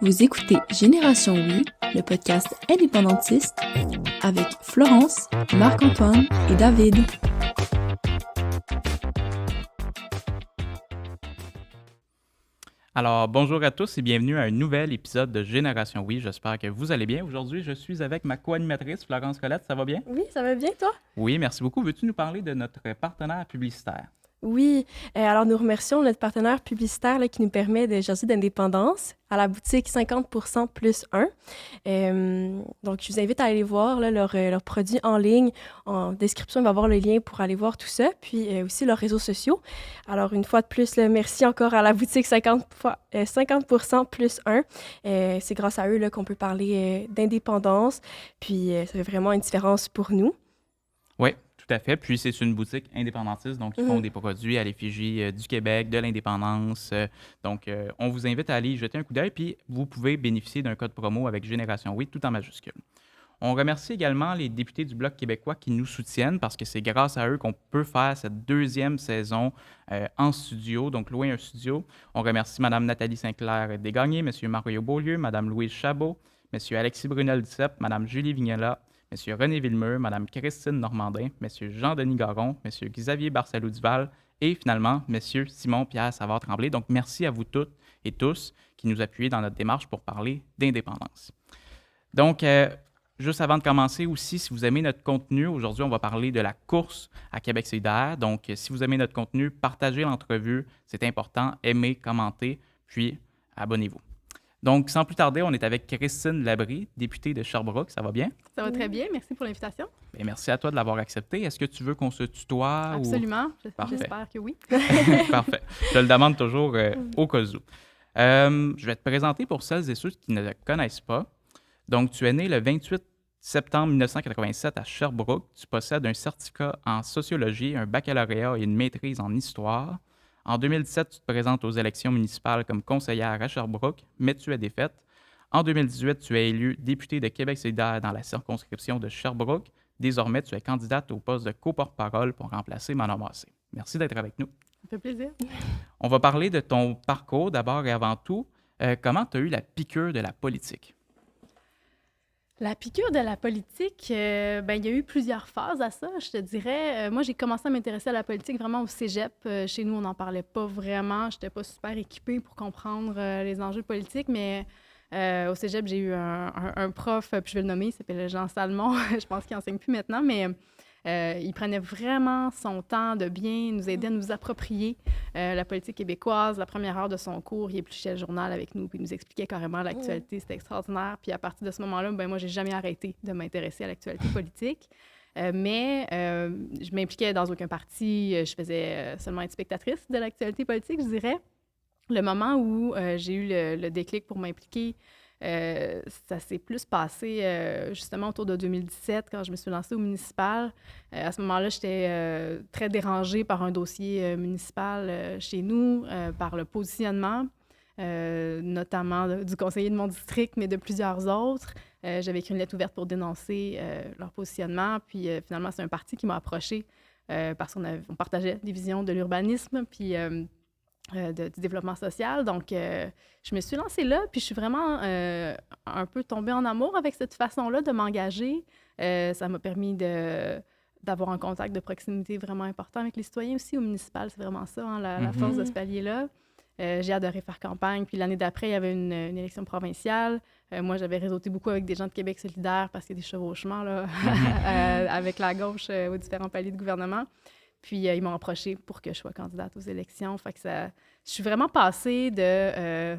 Vous écoutez Génération Oui, le podcast indépendantiste avec Florence, Marc-Antoine et David. Alors, bonjour à tous et bienvenue à un nouvel épisode de Génération Oui. J'espère que vous allez bien. Aujourd'hui, je suis avec ma co-animatrice, Florence Colette. Ça va bien? Oui, ça va bien, toi? Oui, merci beaucoup. Veux-tu nous parler de notre partenaire publicitaire? Oui, alors nous remercions notre partenaire publicitaire là, qui nous permet de jaser d'indépendance à la boutique 50% plus 1. Donc, je vous invite à aller voir là, leurs produits en ligne. En description, il va y avoir le lien pour aller voir tout ça, puis aussi leurs réseaux sociaux. Alors, une fois de plus, là, merci encore à la boutique 50% plus 1. C'est grâce à eux là, qu'on peut parler d'indépendance, puis ça fait vraiment une différence pour nous. Oui, tout à fait. Puis, c'est une boutique indépendantiste, donc ils font des produits à l'effigie du Québec, de l'indépendance. On vous invite à aller y jeter un coup d'œil, puis vous pouvez bénéficier d'un code promo avec Génération Oui, tout en majuscule. On remercie également les députés du Bloc québécois qui nous soutiennent parce que c'est grâce à eux qu'on peut faire cette deuxième saison en studio, donc louer un studio. On remercie Mme Nathalie Sinclair-Desgagnés, M. Mario Beaulieu, Mme Louise Chabot, M. Alexis Brunel-Duceppe, Mme Julie Vignola, M. René Villemeux, Mme Christine Normandin, M. Jean-Denis Garon, M. Xavier Barcelou-Duval et finalement M. Simon-Pierre Savard-Tremblay. Donc, merci à vous toutes et tous qui nous appuyez dans notre démarche pour parler d'indépendance. Donc, juste avant de commencer aussi, si vous aimez notre contenu, aujourd'hui, on va parler de la course à Québec solidaire. Donc, si vous aimez notre contenu, partagez l'entrevue. C'est important. Aimez, commentez, puis abonnez-vous. Donc, sans plus tarder, on est avec Christine Labrie, députée de Sherbrooke. Ça va bien? Ça va très bien. Merci pour l'invitation. Bien, merci à toi de l'avoir accepté. Est-ce que tu veux qu'on se tutoie? Absolument. Parfait. J'espère que oui. Parfait. Je le demande toujours au cas où. Je vais te présenter pour celles et ceux qui ne te connaissent pas. Donc, tu es né le 28 septembre 1987 à Sherbrooke. Tu possèdes un certificat en sociologie, un baccalauréat et une maîtrise en histoire. En 2017, tu te présentes aux élections municipales comme conseillère à Sherbrooke, mais tu es défaite. En 2018, tu es élue députée de Québec solidaire dans la circonscription de Sherbrooke. Désormais, tu es candidate au poste de co-porte-parole pour remplacer Manon Massé. Merci d'être avec nous. Ça fait plaisir. On va parler de ton parcours d'abord et avant tout. Comment tu as eu la piqûre de la politique? La piqûre de la politique, il y a eu plusieurs phases à ça, je te dirais. Moi, j'ai commencé à m'intéresser à la politique vraiment au cégep. Chez nous, on n'en parlait pas vraiment. Je n'étais pas super équipée pour comprendre les enjeux politiques, mais au cégep, j'ai eu un prof, puis je vais le nommer, il s'appelle Jean Salmon. Je pense qu'il n'enseigne plus maintenant, mais il prenait vraiment son temps de bien nous aider à nous approprier la politique québécoise. La première heure de son cours, il épluchait le journal avec nous, puis il nous expliquait carrément l'actualité. C'était extraordinaire. Puis à partir de ce moment-là, moi, j'ai jamais arrêté de m'intéresser à l'actualité politique. Mais je m'impliquais dans aucun parti. Je faisais seulement être spectatrice de l'actualité politique, je dirais. Le moment où j'ai eu le déclic pour m'impliquer, ça s'est plus passé justement autour de 2017, quand je me suis lancée au municipal. À ce moment-là, j'étais très dérangée par un dossier municipal chez nous, par le positionnement, notamment du conseiller de mon district, mais de plusieurs autres. J'avais écrit une lettre ouverte pour dénoncer leur positionnement. Puis finalement, c'est un parti qui m'a approchée parce qu'on partageait des visions de l'urbanisme, puis du développement social. Donc, je me suis lancée là, puis je suis vraiment un peu tombée en amour avec cette façon-là de m'engager. Ça m'a permis d'avoir un contact de proximité vraiment important avec les citoyens aussi. Au municipal, c'est vraiment ça, hein, la force de ce palier-là. J'ai adoré faire campagne. Puis l'année d'après, il y avait une élection provinciale. Moi, j'avais réseauté beaucoup avec des gens de Québec solidaire parce qu'il y a des chevauchements là, avec la gauche aux différents paliers de gouvernement. Puis, ils m'ont approchée pour que je sois candidate aux élections. Fait que je suis vraiment passée de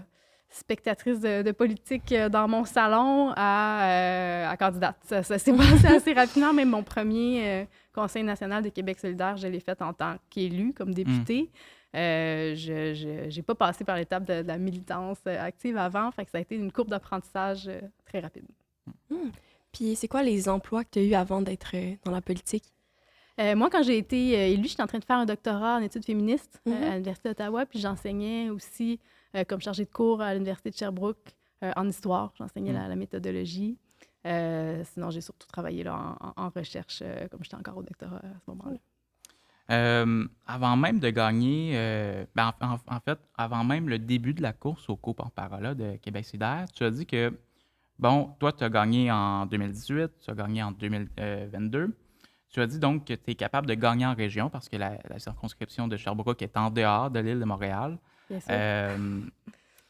spectatrice de politique dans mon salon à candidate. Ça s'est passé assez rapidement. Même mon premier Conseil national de Québec solidaire, je l'ai fait en tant qu'élue, comme députée. Je n'ai pas passé par l'étape de la militance active avant. Fait que ça a été une courbe d'apprentissage très rapide. Puis, c'est quoi les emplois que tu as eus avant d'être dans la politique? Moi, quand j'ai été élue, j'étais en train de faire un doctorat en études féministes à l'Université d'Ottawa, puis j'enseignais aussi comme chargée de cours à l'Université de Sherbrooke en histoire. J'enseignais la méthodologie. Sinon, j'ai surtout travaillé là, en recherche, comme j'étais encore au doctorat à ce moment-là. Avant même de gagner, en fait, avant même le début de la course au co-porte-parole de Québec solidaire, tu as dit que, bon, toi, tu as gagné en 2018, tu as gagné en 2022. Tu as dit donc que tu es capable de gagner en région parce que la circonscription de Sherbrooke est en dehors de l'île de Montréal. Bien sûr.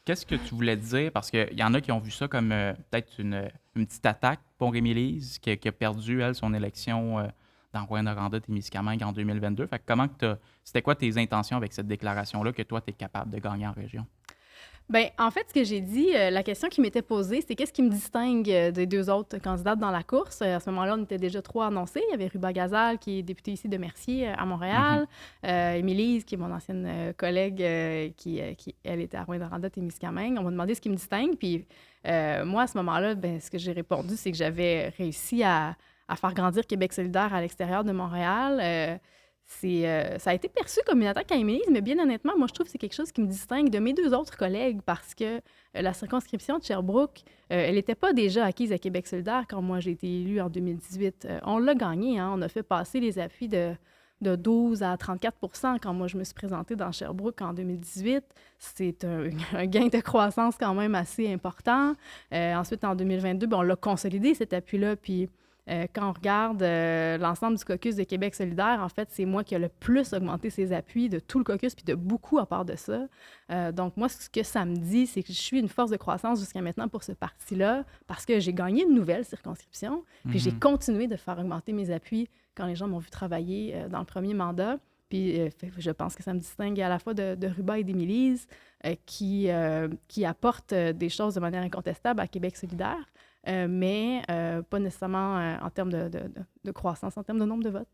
Qu'est-ce que tu voulais dire? Parce qu'il y en a qui ont vu ça comme peut-être une petite attaque pour Émilise, qui a perdu, elle, son élection dans Rouyn-Noranda-Témiscamingue en 2022. Fait que c'était quoi tes intentions avec cette déclaration-là que toi, tu es capable de gagner en région? Bien, en fait, ce que j'ai dit, la question qui m'était posée, c'est qu'est-ce qui me distingue des deux autres candidates dans la course? À ce moment-là, on était déjà 3 annoncés. Il y avait Ruba Gazal, qui est députée ici de Mercier à Montréal. Émilise, qui est mon ancienne collègue, qui, elle, était à Rouyn-Noranda-Témiscamingue. On m'a demandé ce qui me distingue. Puis moi, à ce moment-là, ben, ce que j'ai répondu, c'est que j'avais réussi à faire grandir Québec solidaire à l'extérieur de Montréal. Ça a été perçu comme une attaque à Émilise, mais bien honnêtement, moi, je trouve que c'est quelque chose qui me distingue de mes 2 autres collègues parce que la circonscription de Sherbrooke, elle n'était pas déjà acquise à Québec solidaire quand moi, j'ai été élue en 2018. On l'a gagné, hein? On a fait passer les appuis de 12 à 34 % quand moi, je me suis présentée dans Sherbrooke en 2018. C'est un gain de croissance quand même assez important. Ensuite, en 2022, on l'a consolidé, cet appui-là, puis quand on regarde l'ensemble du caucus de Québec solidaire, en fait, c'est moi qui ai le plus augmenté ses appuis de tout le caucus, puis de beaucoup à part de ça. Donc, moi, ce que ça me dit, c'est que je suis une force de croissance jusqu'à maintenant pour ce parti-là, parce que j'ai gagné une nouvelle circonscription, puis j'ai continué de faire augmenter mes appuis quand les gens m'ont vu travailler dans le premier mandat. Puis je pense que ça me distingue à la fois de Ruba et d'Émilise, qui apportent des choses de manière incontestable à Québec solidaire. Mais pas nécessairement en termes de croissance, en termes de nombre de votes.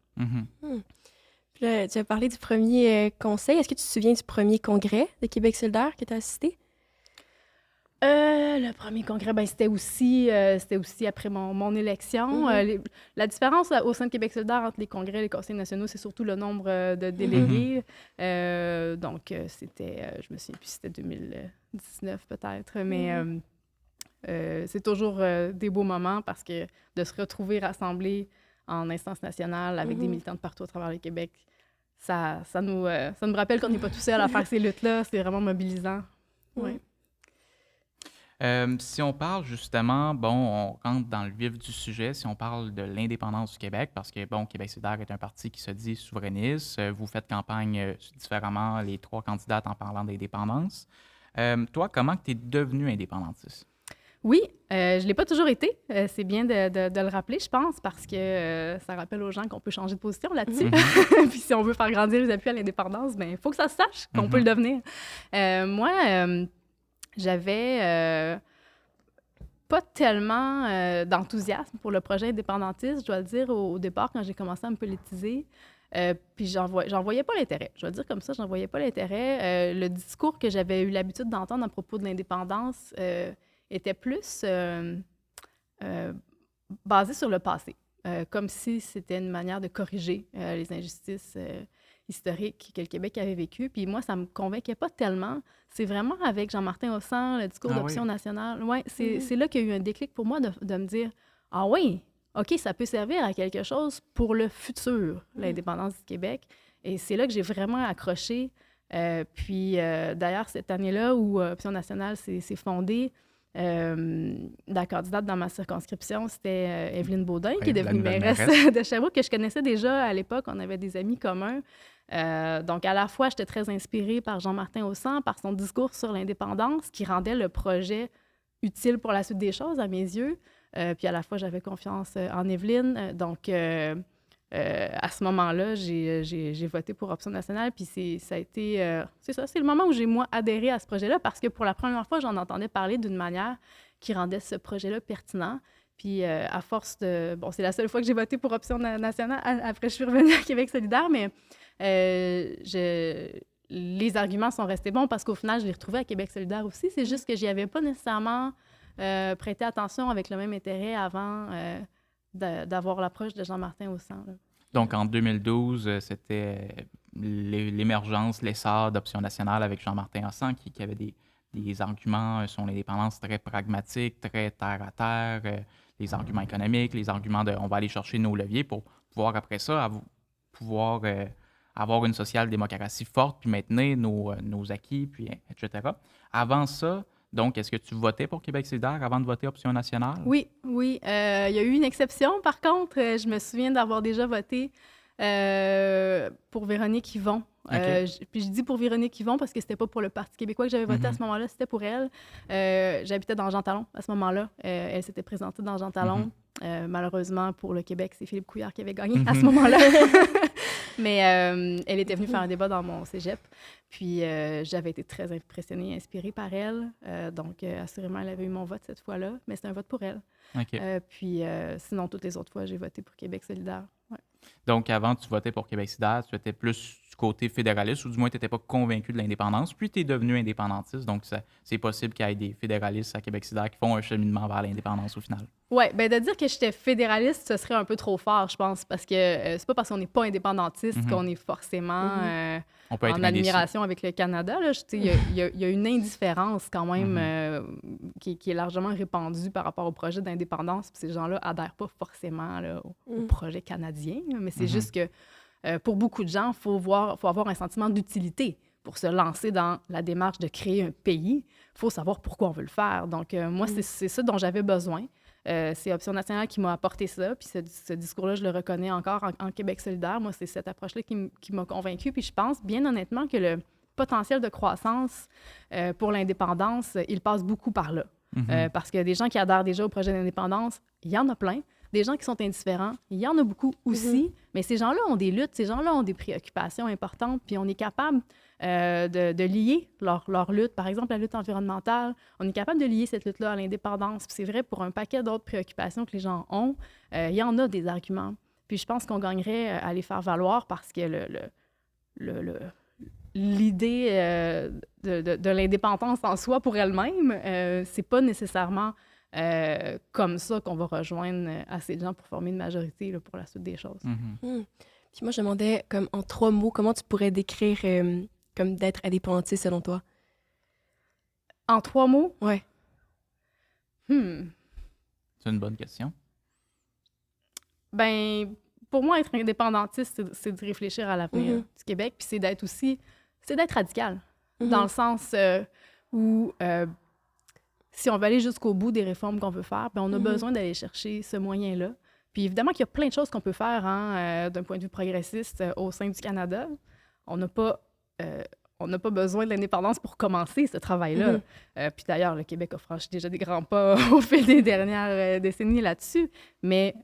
Puis là, tu as parlé du premier conseil. Est-ce que tu te souviens du premier congrès de Québec solidaire que tu as assisté? Le premier congrès, ben, c'était aussi après mon élection. La différence au sein de Québec solidaire entre les congrès et les conseils nationaux, c'est surtout le nombre de délégués. Donc, c'était, je me souviens plus, c'était 2019 peut-être, mais... c'est toujours des beaux moments parce que de se retrouver rassemblés en instance nationale avec des militants de partout à travers le Québec, ça nous rappelle qu'on n'est pas tout seul à faire ces luttes-là. C'est vraiment mobilisant. Ouais. Si on parle justement, on rentre dans le vif du sujet, si on parle de l'indépendance du Québec, parce que, Québec solidaire est un parti qui se dit souverainiste. Vous faites campagne différemment, les 3 candidates en parlant d'indépendance. Toi, comment tu es devenu indépendantiste? Oui, je ne l'ai pas toujours été. C'est bien de le rappeler, je pense, parce que ça rappelle aux gens qu'on peut changer de position là-dessus. Puis si on veut faire grandir les appuis à l'indépendance, il faut que ça se sache qu'on peut le devenir. Moi, j'avais pas tellement d'enthousiasme pour le projet indépendantiste, je dois le dire, au départ, quand j'ai commencé à me politiser. Puis j'en voyais pas l'intérêt. Je vais le dire comme ça, j'en voyais pas l'intérêt. Le discours que j'avais eu l'habitude d'entendre à propos de l'indépendance était plus basé sur le passé, comme si c'était une manière de corriger les injustices historiques que le Québec avait vécues. Puis moi, ça me convainquait pas tellement. C'est vraiment avec Jean-Martin Hossan, le discours d'option nationale. Ouais, c'est là qu'il y a eu un déclic pour moi de me dire « Ah oui, OK, ça peut servir à quelque chose pour le futur, l'indépendance du Québec. » Et c'est là que j'ai vraiment accroché. Puis d'ailleurs, cette année-là où Option nationale s'est fondée, la candidate dans ma circonscription, c'était Évelyne Baudin, qui est devenue mairesse de Sherbrooke, que je connaissais déjà à l'époque. On avait des amis communs. Donc, à la fois, j'étais très inspirée par Jean-Martin Hossan, par son discours sur l'indépendance, qui rendait le projet utile pour la suite des choses, à mes yeux. Puis à la fois, j'avais confiance en Évelyne. Donc, à ce moment-là, j'ai voté pour Option nationale. Puis c'est le moment où j'ai, moi, adhéré à ce projet-là, parce que pour la première fois, j'en entendais parler d'une manière qui rendait ce projet-là pertinent. Puis à force de... Bon, c'est la seule fois que j'ai voté pour Option nationale. Après, je suis revenue à Québec solidaire, mais les arguments sont restés bons parce qu'au final, je les retrouvais à Québec solidaire aussi. C'est juste que j'y avais pas nécessairement prêté attention avec le même intérêt avant d'avoir l'approche de Jean-Martin Hossan. Donc, en 2012, c'était l'émergence, l'essor d'Option nationale avec Jean-Martin Hossan qui avait des arguments sur l'indépendance très pragmatiques, très terre-à-terre, les arguments économiques, les arguments de « on va aller chercher nos leviers » pour pouvoir, après ça, pouvoir avoir une social-démocratie forte, puis maintenir nos acquis, puis etc. Avant ça, donc, est-ce que tu votais pour Québec solidaire avant de voter Option nationale? Oui, oui. Il y a eu une exception, par contre. Je me souviens d'avoir déjà voté pour Véronique Yvon. Puis je dis pour Véronique Yvon parce que c'était pas pour le Parti québécois que j'avais voté à ce moment-là, c'était pour elle. J'habitais dans Jean Talon à ce moment-là. Elle s'était présentée dans Jean Talon. Malheureusement, pour le Québec, c'est Philippe Couillard qui avait gagné à ce moment-là. Mais elle était venue faire un débat dans mon cégep. Puis j'avais été très impressionnée et inspirée par elle. Donc, assurément, elle avait eu mon vote cette fois-là. Mais c'est un vote pour elle. Puis sinon, toutes les autres fois, j'ai voté pour Québec solidaire. Ouais. Donc, avant, tu votais pour Québec solidaire, tu étais plus du côté fédéraliste, ou du moins, tu n'étais pas convaincu de l'indépendance, puis tu es devenu indépendantiste. Donc, c'est possible qu'il y ait des fédéralistes à Québec solidaire qui font un cheminement vers l'indépendance au final. Oui, bien, de dire que j'étais fédéraliste, ce serait un peu trop fort, je pense, parce que c'est pas parce qu'on n'est pas indépendantiste qu'on est forcément en admiration avec le Canada. Il y a une indifférence quand même qui est largement répandue par rapport au projet d'indépendance. Puis ces gens-là adhèrent pas forcément là, au projet canadien, mais c'est juste que pour beaucoup de gens, il faut avoir un sentiment d'utilité pour se lancer dans la démarche de créer un pays. Il faut savoir pourquoi on veut le faire. Donc, moi, c'est ça dont j'avais besoin. C'est Option nationale qui m'a apporté ça. Puis ce discours-là, je le reconnais encore en Québec solidaire. Moi, c'est cette approche-là qui m'a convaincue. Puis je pense, bien honnêtement, que le potentiel de croissance pour l'indépendance, il passe beaucoup par là. Parce que des gens qui adhèrent déjà au projet d'indépendance, il y en a plein. Des gens qui sont indifférents, il y en a beaucoup aussi. Mais ces gens-là ont des luttes, ces gens-là ont des préoccupations importantes. Puis on est capable de lier leur lutte, par exemple la lutte environnementale, on est capable de lier cette lutte-là à l'indépendance. Puis c'est vrai pour un paquet d'autres préoccupations que les gens ont, il y en a des arguments. Puis je pense qu'on gagnerait à les faire valoir parce que l'idée de l'indépendance en soi pour elle-même, c'est pas nécessairement comme ça qu'on va rejoindre assez de gens pour former une majorité là, pour la suite des choses. Puis moi, je me demandais, comme en 3 mots, comment tu pourrais décrire comme d'être indépendantiste selon toi? En 3 mots? Ouais. C'est une bonne question. Ben, pour moi, être indépendantiste, c'est de réfléchir à l'avenir du Québec, puis c'est d'être radical, dans le sens où si on veut aller jusqu'au bout des réformes qu'on veut faire, ben on a besoin d'aller chercher ce moyen-là. Puis évidemment qu'il y a plein de choses qu'on peut faire d'un point de vue progressiste au sein du Canada. On n'a pas besoin de l'indépendance pour commencer ce travail-là. Puis d'ailleurs, le Québec a franchi déjà des grands pas au fil des dernières décennies là-dessus. Mais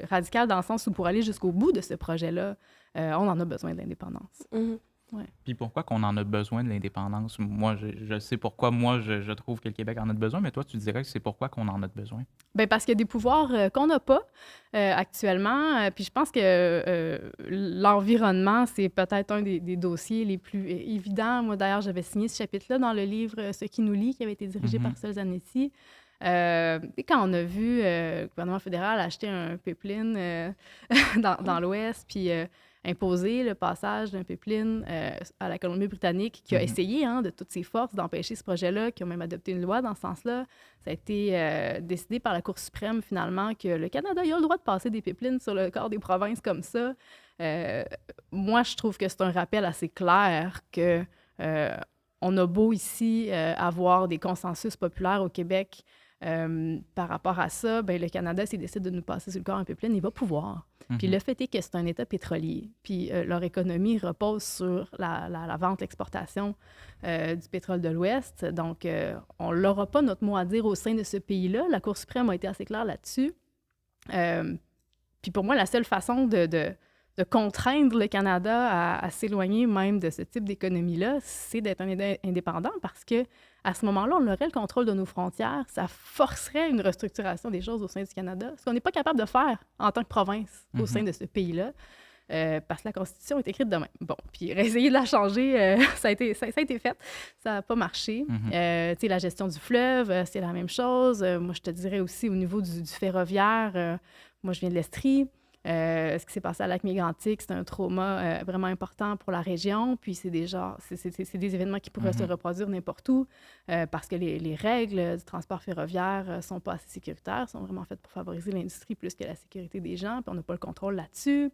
radical dans le sens où pour aller jusqu'au bout de ce projet-là, on en a besoin de l'indépendance. Ouais. Puis pourquoi qu'on en a besoin de l'indépendance? Moi, je sais pourquoi moi, je trouve que le Québec en a besoin, mais toi, tu dirais que c'est pourquoi qu'on en a besoin? Bien, parce qu'il y a des pouvoirs qu'on n'a pas actuellement. Puis je pense que l'environnement, c'est peut-être un des dossiers les plus évidents. Moi, d'ailleurs, j'avais signé ce chapitre-là dans le livre « Ce qui nous lie », qui avait été dirigé par Sol Zanetti. Quand on a vu le gouvernement fédéral acheter un pipeline dans l'Ouest, puis imposer le passage d'un pipeline à la Colombie-Britannique, qui a essayé de toutes ses forces d'empêcher ce projet-là, qui ont même adopté une loi dans ce sens-là. Ça a été décidé par la Cour suprême, finalement, que le Canada il a le droit de passer des pipelines sur le corps des provinces comme ça. Moi, je trouve que c'est un rappel assez clair que on a beau ici avoir des consensus populaires au Québec par rapport à ça, ben, le Canada, s'il décide de nous passer sur le corps un pipeline, il va pouvoir. Puis le fait est que c'est un État pétrolier. Puis leur économie repose sur la vente, l'exportation du pétrole de l'Ouest. Donc, on n'aura pas notre mot à dire au sein de ce pays-là. La Cour suprême a été assez claire là-dessus. Puis pour moi, la seule façon de contraindre le Canada à s'éloigner même de ce type d'économie-là, c'est d'être indépendant parce que à ce moment-là, on aurait le contrôle de nos frontières. Ça forcerait une restructuration des choses au sein du Canada, ce qu'on n'est pas capable de faire en tant que province au sein de ce pays-là, parce que la Constitution est écrite de même. Bon, puis essayer de la changer, ça a été fait. Ça n'a pas marché. Tu sais, la gestion du fleuve, c'est la même chose. Moi, je te dirais aussi au niveau du ferroviaire, moi, je viens de l'Estrie. Ce qui s'est passé à Lac-Mégantic, c'est un trauma vraiment important pour la région. Puis c'est des événements qui pourraient se reproduire n'importe où parce que les règles du transport ferroviaire sont pas assez sécuritaires, sont vraiment faites pour favoriser l'industrie plus que la sécurité des gens. Puis on n'a pas le contrôle là-dessus.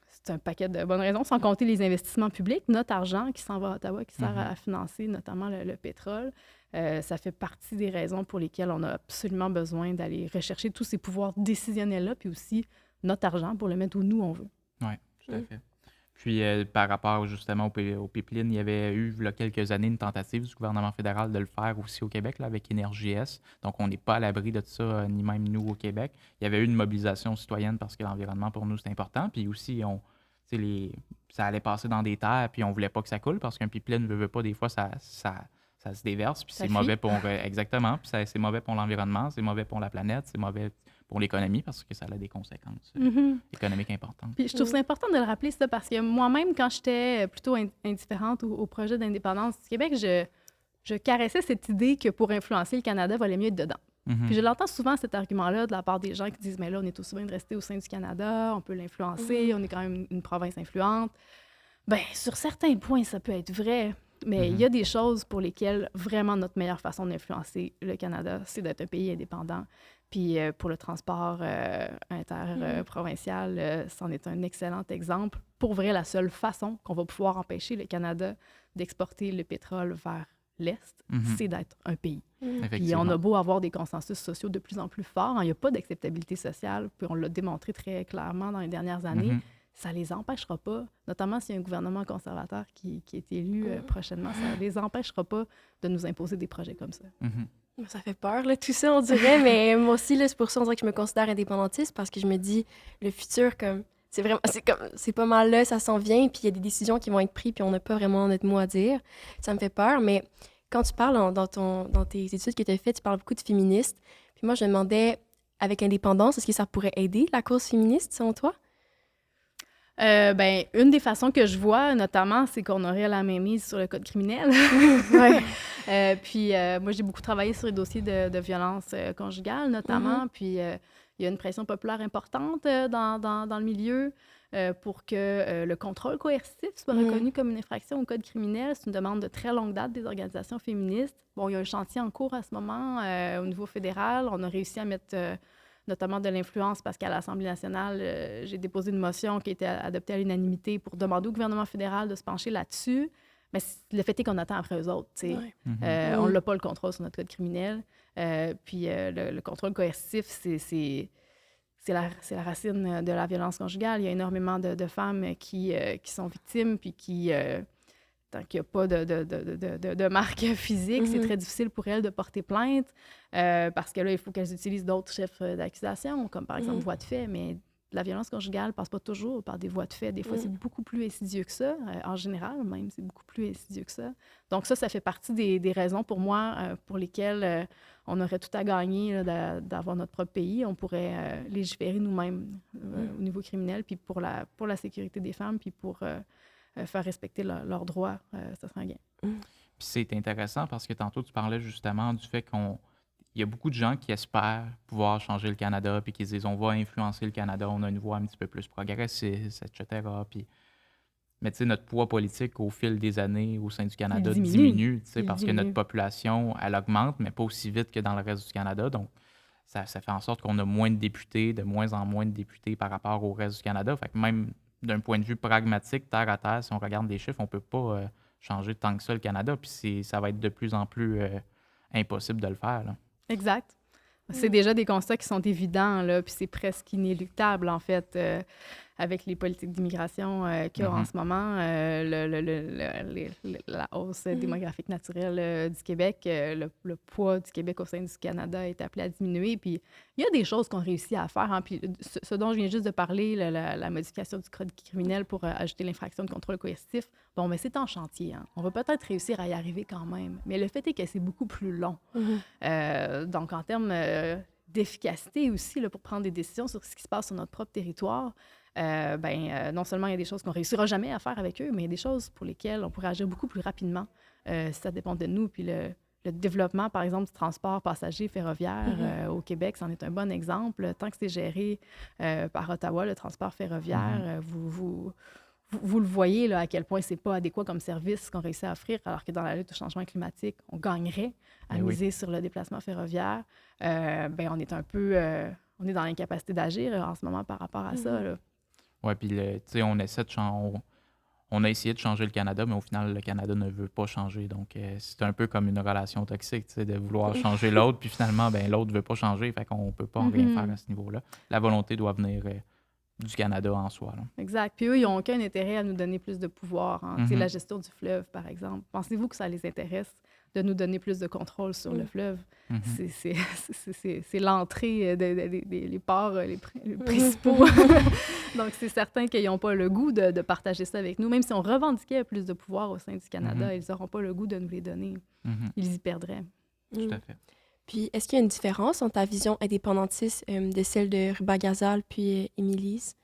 c'est un paquet de bonnes raisons, sans compter les investissements publics, notre argent qui s'en va à Ottawa, qui sert à financer notamment le pétrole. Ça fait partie des raisons pour lesquelles on a absolument besoin d'aller rechercher tous ces pouvoirs décisionnels-là, puis aussi notre argent pour le mettre où nous on veut. Oui, tout à fait. Puis, par rapport justement au pipeline, il y avait eu, il y a quelques années, une tentative du gouvernement fédéral de le faire aussi au Québec, là, avec EnergyS. Donc, on n'est pas à l'abri de ça, ni même nous au Québec. Il y avait eu une mobilisation citoyenne parce que l'environnement, pour nous, c'est important. Puis aussi, ça allait passer dans des terres, puis on voulait pas que ça coule parce qu'un pipeline ne veut pas, des fois, ça se déverse, puis c'est mauvais pour... exactement, puis c'est mauvais pour l'environnement, c'est mauvais pour la planète, c'est mauvais pour l'économie parce que ça a des conséquences économiques importantes. Puis je trouve ça important de le rappeler, ça, parce que moi-même, quand j'étais plutôt indifférente au projet d'indépendance du Québec, je caressais cette idée que pour influencer le Canada, il valait mieux être dedans. Puis je l'entends souvent, cet argument-là, de la part des gens qui disent « Mais là, on est aussi bien de rester au sein du Canada, on peut l'influencer, on est quand même une province influente. » Bien, sur certains points, ça peut être vrai, mais il y a des choses pour lesquelles vraiment notre meilleure façon d'influencer le Canada, c'est d'être un pays indépendant. Puis pour le transport interprovincial, c'en est un excellent exemple. Pour vrai, la seule façon qu'on va pouvoir empêcher le Canada d'exporter le pétrole vers l'Est, c'est d'être un pays. Puis on a beau avoir des consensus sociaux de plus en plus forts, il n'y a pas d'acceptabilité sociale, puis on l'a démontré très clairement dans les dernières années. Ça ne les empêchera pas, notamment s'il y a un gouvernement conservateur qui est élu prochainement, ça ne les empêchera pas de nous imposer des projets comme ça. Ça fait peur, là, tout ça, on dirait, mais moi aussi, là, c'est pour ça, on dirait que je me considère indépendantiste, parce que je me dis, le futur, comme, c'est pas mal là, ça s'en vient, puis il y a des décisions qui vont être prises, puis on n'a pas vraiment notre mot à dire. Ça me fait peur, mais quand tu parles dans tes études que tu as faites, tu parles beaucoup de féministes, puis moi, je me demandais, avec l'indépendance, est-ce que ça pourrait aider la cause féministe, selon toi? Une des façons que je vois, notamment, c'est qu'on aurait la mainmise sur le code criminel. Puis moi, j'ai beaucoup travaillé sur les dossiers de violence conjugale, notamment. Puis il y a une pression populaire importante dans le milieu pour que le contrôle coercitif soit reconnu comme une infraction au code criminel. C'est une demande de très longue date des organisations féministes. Bon, il y a un chantier en cours à ce moment au niveau fédéral. On a réussi à mettre... notamment de l'influence, parce qu'à l'Assemblée nationale, j'ai déposé une motion qui a été adoptée à l'unanimité pour demander au gouvernement fédéral de se pencher là-dessus. Mais le fait est qu'on attend après eux autres. On n'a pas le contrôle sur notre code criminel. Puis le contrôle coercitif, c'est la racine de la violence conjugale. Il y a énormément de femmes qui sont victimes, puis qui... tant qu'il n'y a pas de marque physique, c'est très difficile pour elles de porter plainte parce que là, il faut qu'elles utilisent d'autres chefs d'accusation, comme par exemple voie de fait, mais la violence conjugale ne passe pas toujours par des voies de fait. Des fois, c'est beaucoup plus insidieux que ça. En général, même, c'est beaucoup plus insidieux que ça. Donc ça fait partie des raisons pour moi pour lesquelles on aurait tout à gagner là, d'avoir notre propre pays. On pourrait légiférer nous-mêmes au niveau criminel, puis pour la sécurité des femmes, puis pour... faire respecter leurs droits, ça serait un gain. Puis c'est intéressant parce que tantôt, tu parlais justement du fait il y a beaucoup de gens qui espèrent pouvoir changer le Canada puis qui disent on va influencer le Canada, on a une voix un petit peu plus progressiste, etc. Puis... Mais tu sais, notre poids politique au fil des années au sein du Canada diminue parce que notre population, elle augmente, mais pas aussi vite que dans le reste du Canada. Donc, ça fait en sorte qu'on a moins de députés, de moins en moins de députés par rapport au reste du Canada. Fait que même d'un point de vue pragmatique, terre à terre, si on regarde les chiffres, on ne peut pas changer tant que ça le Canada. Puis ça va être de plus en plus impossible de le faire. Là. Exact. C'est déjà des constats qui sont évidents, là, puis c'est presque inéluctable, en fait, avec les politiques d'immigration qu'il y a en ce moment, la hausse démographique naturelle du Québec, le poids du Québec au sein du Canada est appelé à diminuer. Puis il y a des choses qu'on réussit à faire. Hein, puis ce dont je viens juste de parler, la modification du code criminel pour ajouter l'infraction de contrôle coercitif, bon, mais c'est en chantier. Hein. On va peut-être réussir à y arriver quand même. Mais le fait est que c'est beaucoup plus long. Donc, en termes d'efficacité aussi, là, pour prendre des décisions sur ce qui se passe sur notre propre territoire, non seulement il y a des choses qu'on ne réussira jamais à faire avec eux, mais il y a des choses pour lesquelles on pourrait agir beaucoup plus rapidement si ça dépend de nous. Puis le développement, par exemple, du transport passager ferroviaire au Québec, c'en est un bon exemple. Tant que c'est géré par Ottawa, le transport ferroviaire, vous le voyez là, à quel point c'est pas adéquat comme service qu'on réussit à offrir, alors que dans la lutte au changement climatique, on gagnerait à miser sur le déplacement ferroviaire. On est un peu... on est dans l'incapacité d'agir en ce moment par rapport à ça. Là. Ouais, puis on essaie de on a essayé de changer le Canada, mais au final, le Canada ne veut pas changer. Donc, c'est un peu comme une relation toxique, de vouloir changer l'autre, puis finalement, l'autre ne veut pas changer, fait qu'on ne peut pas rien faire à ce niveau-là. La volonté doit venir du Canada en soi. Là. Exact. Puis eux, ils n'ont aucun intérêt à nous donner plus de pouvoir. Hein. La gestion du fleuve, par exemple. Pensez-vous que ça les intéresse de nous donner plus de contrôle sur le fleuve? C'est l'entrée des ports les principaux. Donc, c'est certain qu'ils n'ont pas le goût de partager ça avec nous. Même si on revendiquait plus de pouvoir au sein du Canada, ils n'auront pas le goût de nous les donner. Ils y perdraient. Tout à fait. Puis, est-ce qu'il y a une différence entre ta vision indépendantiste de celle de Ruba Gazal puis Émilise?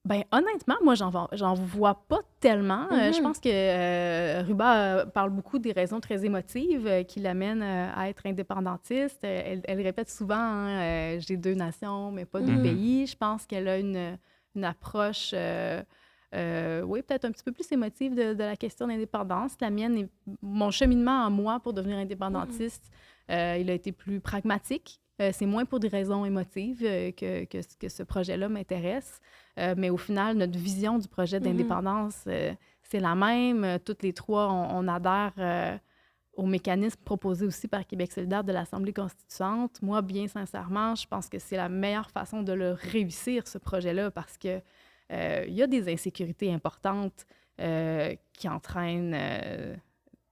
Bien, honnêtement, moi, j'en vois pas tellement. Je pense que Ruba parle beaucoup des raisons très émotives qui l'amènent à être indépendantiste. Elle répète souvent j'ai 2 nations, mais pas 2 pays. Je pense qu'elle a une approche, oui, peut-être un petit peu plus émotive de la question d'indépendance. La mienne, mon cheminement à moi pour devenir indépendantiste, il a été plus pragmatique. C'est moins pour des raisons émotives que ce projet-là m'intéresse. Mais au final, notre vision du projet d'indépendance, c'est la même. Toutes les 3, on adhère au mécanisme proposé aussi par Québec solidaire de l'Assemblée constituante. Moi, bien sincèrement, je pense que c'est la meilleure façon de le réussir, ce projet-là, parce que il y a des insécurités importantes qui entraînent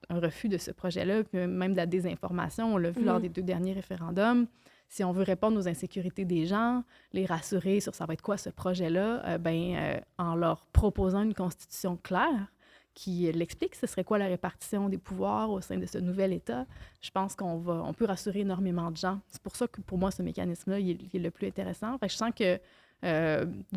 un refus de ce projet-là, puis même de la désinformation. On l'a vu lors des 2 derniers référendums. Si on veut répondre aux insécurités des gens, les rassurer sur ça va être quoi ce projet-là, en leur proposant une constitution claire qui l'explique, ce serait quoi la répartition des pouvoirs au sein de ce nouvel État, je pense on peut rassurer énormément de gens. C'est pour ça que pour moi, ce mécanisme-là, il est le plus intéressant. Fait que je sens que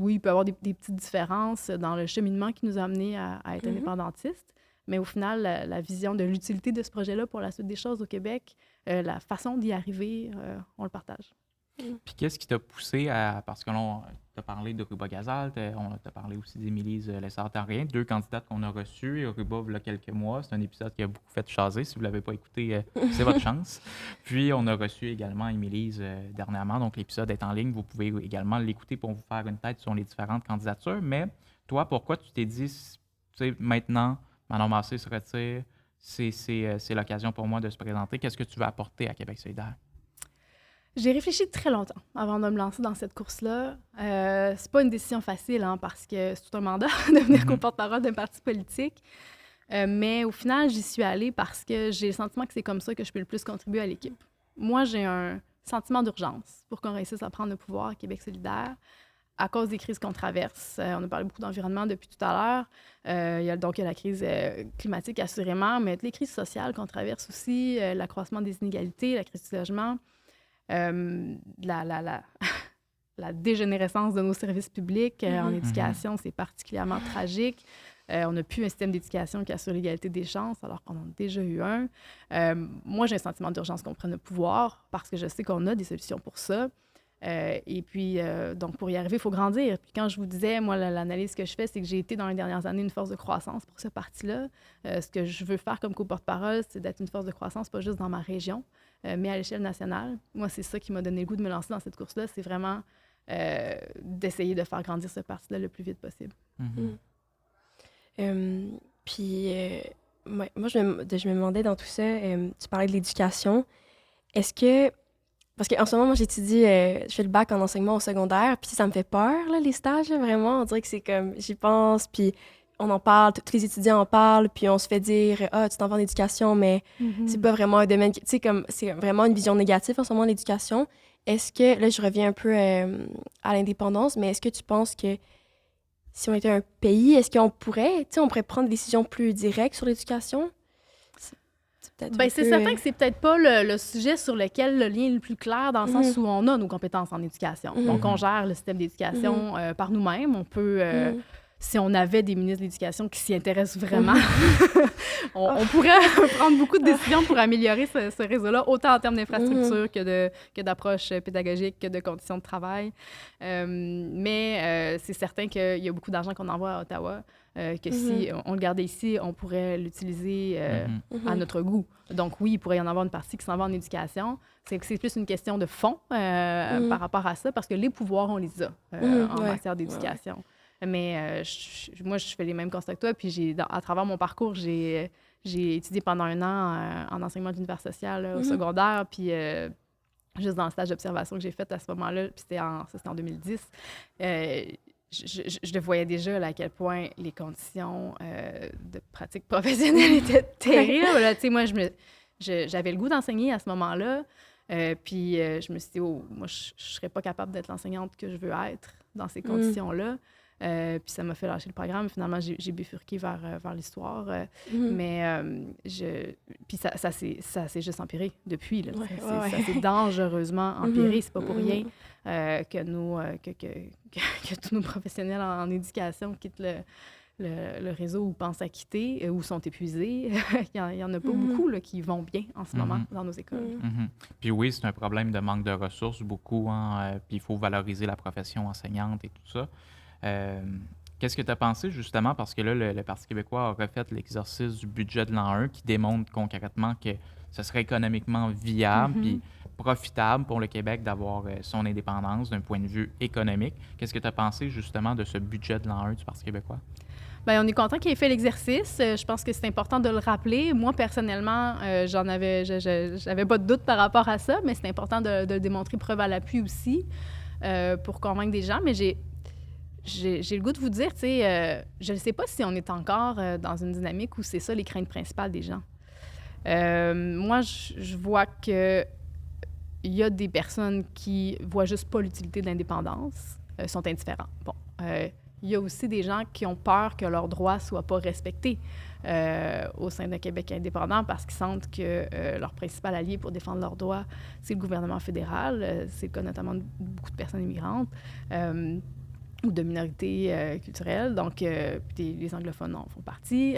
oui, il peut y avoir des petites différences dans le cheminement qui nous a amenés à être indépendantistes, mais au final, la vision de l'utilité de ce projet-là pour la suite des choses au Québec, la façon d'y arriver, on le partage. Puis qu'est-ce qui t'a poussé à... Parce que là, tu as parlé de Ruba Gazal, on t'a parlé aussi d'Émilise Lessard-Terrien, 2 candidates qu'on a reçues. Ruba, il y a quelques mois, c'est un épisode qui a beaucoup fait jaser. Si vous ne l'avez pas écouté, c'est votre chance. Puis on a reçu également Émilise dernièrement, donc l'épisode est en ligne. Vous pouvez également l'écouter pour vous faire une tête sur les différentes candidatures. Mais toi, pourquoi tu t'es dit, tu sais, maintenant, Manon Massé se retire, c'est l'occasion pour moi de se présenter. Qu'est-ce que tu veux apporter à Québec solidaire? J'ai réfléchi très longtemps avant de me lancer dans cette course-là. C'est pas une décision facile, hein, parce que c'est tout un mandat de devenir co-porte-parole d'un parti politique. Mais au final, j'y suis allée parce que j'ai le sentiment que c'est comme ça que je peux le plus contribuer à l'équipe. Moi, j'ai un sentiment d'urgence pour qu'on réussisse à prendre le pouvoir à Québec solidaire à cause des crises qu'on traverse. On a parlé beaucoup d'environnement depuis tout à l'heure. Il y a la crise climatique, assurément, mais toutes les crises sociales qu'on traverse aussi, l'accroissement des inégalités, la crise du logement, la dégénérescence de nos services publics en éducation, c'est particulièrement tragique. On n'a plus un système d'éducation qui assure l'égalité des chances, alors qu'on en a déjà eu un. Moi, j'ai un sentiment d'urgence qu'on prenne le pouvoir parce que je sais qu'on a des solutions pour ça. Et puis, donc, pour y arriver, il faut grandir. Puis quand je vous disais, moi, l'analyse que je fais, c'est que j'ai été dans les dernières années une force de croissance pour ce parti-là. Ce que je veux faire comme co-porte-parole, c'est d'être une force de croissance, pas juste dans ma région, mais à l'échelle nationale. Moi, c'est ça qui m'a donné le goût de me lancer dans cette course-là, c'est vraiment d'essayer de faire grandir ce parti-là le plus vite possible. Puis, moi, je me demandais dans tout ça, tu parlais de l'éducation. Est-ce que... Parce qu'en ce moment, moi, j'étudie, je fais le bac en enseignement au secondaire, puis ça me fait peur, là, les stages, là, vraiment. On dirait que c'est comme, j'y pense, puis on en parle, tous les étudiants en parlent, puis on se fait dire « Ah, tu t'en vas en éducation, mais c'est pas vraiment un domaine... » Tu sais, comme, c'est vraiment une vision négative en ce moment, l'éducation. Est-ce que, là, je reviens un peu à l'indépendance, mais est-ce que tu penses que si on était un pays, est-ce qu'on pourrait, tu sais, on pourrait prendre des décisions plus directes sur l'éducation? C'est certain que c'est peut-être pas le sujet sur lequel le lien est le plus clair, dans le sens où on a nos compétences en éducation. Donc, on gère le système d'éducation par nous-mêmes. On peut, si on avait des ministres de l'Éducation qui s'y intéressent vraiment, on pourrait prendre beaucoup de décisions pour améliorer ce réseau-là, autant en termes d'infrastructure que d'approche pédagogique, que de conditions de travail. Mais c'est certain qu'il y a beaucoup d'argent qu'on envoie à Ottawa que si on le gardait ici, on pourrait l'utiliser à notre goût. Donc oui, il pourrait y en avoir une partie qui s'en va en éducation. C'est plus une question de fond par rapport à ça, parce que les pouvoirs, on les a en matière d'éducation. Mais moi, je fais les mêmes constats que toi. Puis à travers mon parcours, j'ai étudié pendant 1 an en enseignement d'univers social au secondaire. Puis juste dans le stage d'observation que j'ai fait à ce moment-là, puis c'était en 2010, je le voyais déjà là, à quel point les conditions de pratique professionnelle étaient terribles. Tu sais, moi, j'avais le goût d'enseigner à ce moment-là. Puis je me suis dit, moi, je ne serais pas capable d'être l'enseignante que je veux être dans ces conditions-là. Puis ça m'a fait lâcher le programme. Finalement, j'ai bifurqué vers l'histoire. Mais puis ça s'est juste empiré depuis. Là. Ça s'est dangereusement empiré. C'est pas pour rien que tous nos professionnels en éducation quittent le réseau ou pensent à quitter ou sont épuisés. Il y en a pas beaucoup là, qui vont bien en ce moment dans nos écoles. Puis oui, c'est un problème de manque de ressources, beaucoup. Puis il faut valoriser la profession enseignante et tout ça. Qu'est-ce que tu as pensé, justement, parce que là, le Parti québécois a refait l'exercice du budget de l'an 1 qui démontre concrètement que ce serait économiquement viable puis profitable pour le Québec d'avoir son indépendance d'un point de vue économique. Qu'est-ce que tu as pensé, justement, de ce budget de l'an 1 du Parti québécois? Bien, on est content qu'il ait fait l'exercice. Je pense que c'est important de le rappeler. Moi, personnellement, j'avais pas de doute par rapport à ça, mais c'est important de démontrer preuve à l'appui aussi pour convaincre des gens. Mais j'ai le goût de vous dire, tu sais, je ne sais pas si on est encore dans une dynamique où c'est ça les craintes principales des gens. Moi, je vois qu'il y a des personnes qui voient juste pas l'utilité de l'indépendance, sont indifférents. Bon, il y a aussi des gens qui ont peur que leurs droits ne soient pas respectés au sein d'un Québec indépendant parce qu'ils sentent que leur principal allié pour défendre leurs droits, c'est le gouvernement fédéral. C'est le cas notamment de beaucoup de personnes immigrantes. Ou de minorités culturelles, donc les anglophones en font partie.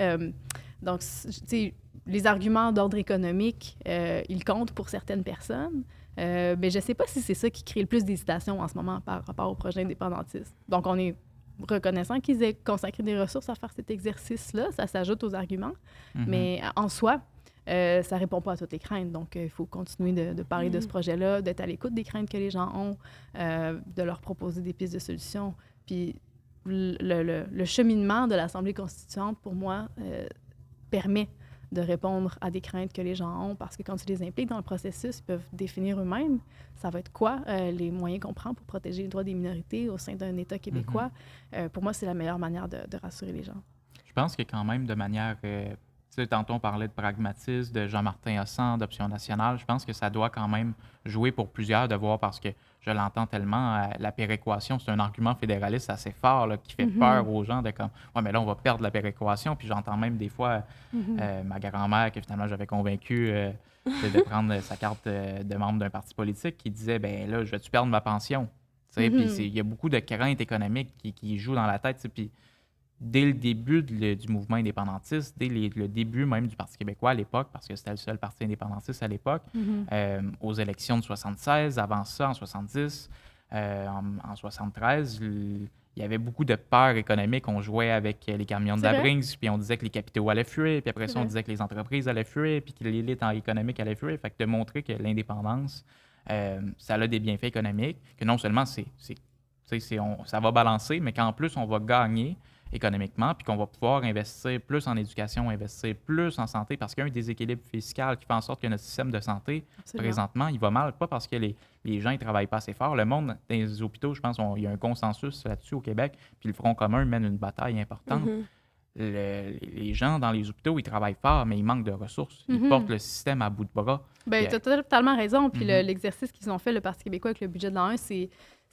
Donc, tu sais, les arguments d'ordre économique, ils comptent pour certaines personnes, mais je ne sais pas si c'est ça qui crée le plus d'hésitation en ce moment par rapport au projet indépendantiste. Donc, on est reconnaissant qu'ils aient consacré des ressources à faire cet exercice-là, ça s'ajoute aux arguments, mais en soi, ça ne répond pas à toutes les craintes. Donc, il faut continuer de parler de ce projet-là, d'être à l'écoute des craintes que les gens ont, de leur proposer des pistes de solutions. Puis le cheminement de l'Assemblée constituante, pour moi, permet de répondre à des craintes que les gens ont parce que quand tu les impliques dans le processus, ils peuvent définir eux-mêmes ça va être quoi les moyens qu'on prend pour protéger les droits des minorités au sein d'un État québécois. Pour moi, c'est la meilleure manière de rassurer les gens. Je pense que quand même de manière... Tu sais, tantôt, on parlait de pragmatisme, de Jean-Martin Hossan, d'Option nationale. Je pense que ça doit quand même jouer pour plusieurs de voir, parce que je l'entends tellement, la péréquation, c'est un argument fédéraliste assez fort là, qui fait peur aux gens de comme « Ouais, mais là, on va perdre la péréquation. » Puis j'entends même des fois ma grand-mère, que finalement j'avais convaincue de prendre sa carte de membre d'un parti politique, qui disait « Ben là, je vais-tu perdre ma pension? » Puis il y a beaucoup de craintes économiques qui jouent dans la tête. Puis dès le début du mouvement indépendantiste, dès le début même du Parti québécois à l'époque, parce que c'était le seul parti indépendantiste à l'époque, aux élections de 76, avant ça, en 70, en 73, il y avait beaucoup de peur économique. On jouait avec les camions de la Brinks, puis on disait que les capitaux allaient fuir, puis après ça, on disait que les entreprises allaient fuir, puis que l'élite économique allait fuir. Fait que de montrer que l'indépendance, ça a des bienfaits économiques, que non seulement ça va balancer, mais qu'en plus, on va gagner économiquement, puis qu'on va pouvoir investir plus en éducation, investir plus en santé, parce qu'il y a un déséquilibre fiscal qui fait en sorte que notre système de santé, présentement, il va mal, pas parce que les gens ne travaillent pas assez fort. Le monde dans les hôpitaux, je pense, il y a un consensus là-dessus au Québec, puis le Front commun mène une bataille importante. Les gens dans les hôpitaux, ils travaillent fort, mais ils manquent de ressources. Ils portent le système à bout de bras. Bien, tu as totalement raison. Puis l'exercice qu'ils ont fait, le Parti québécois, avec le budget de l'an 1,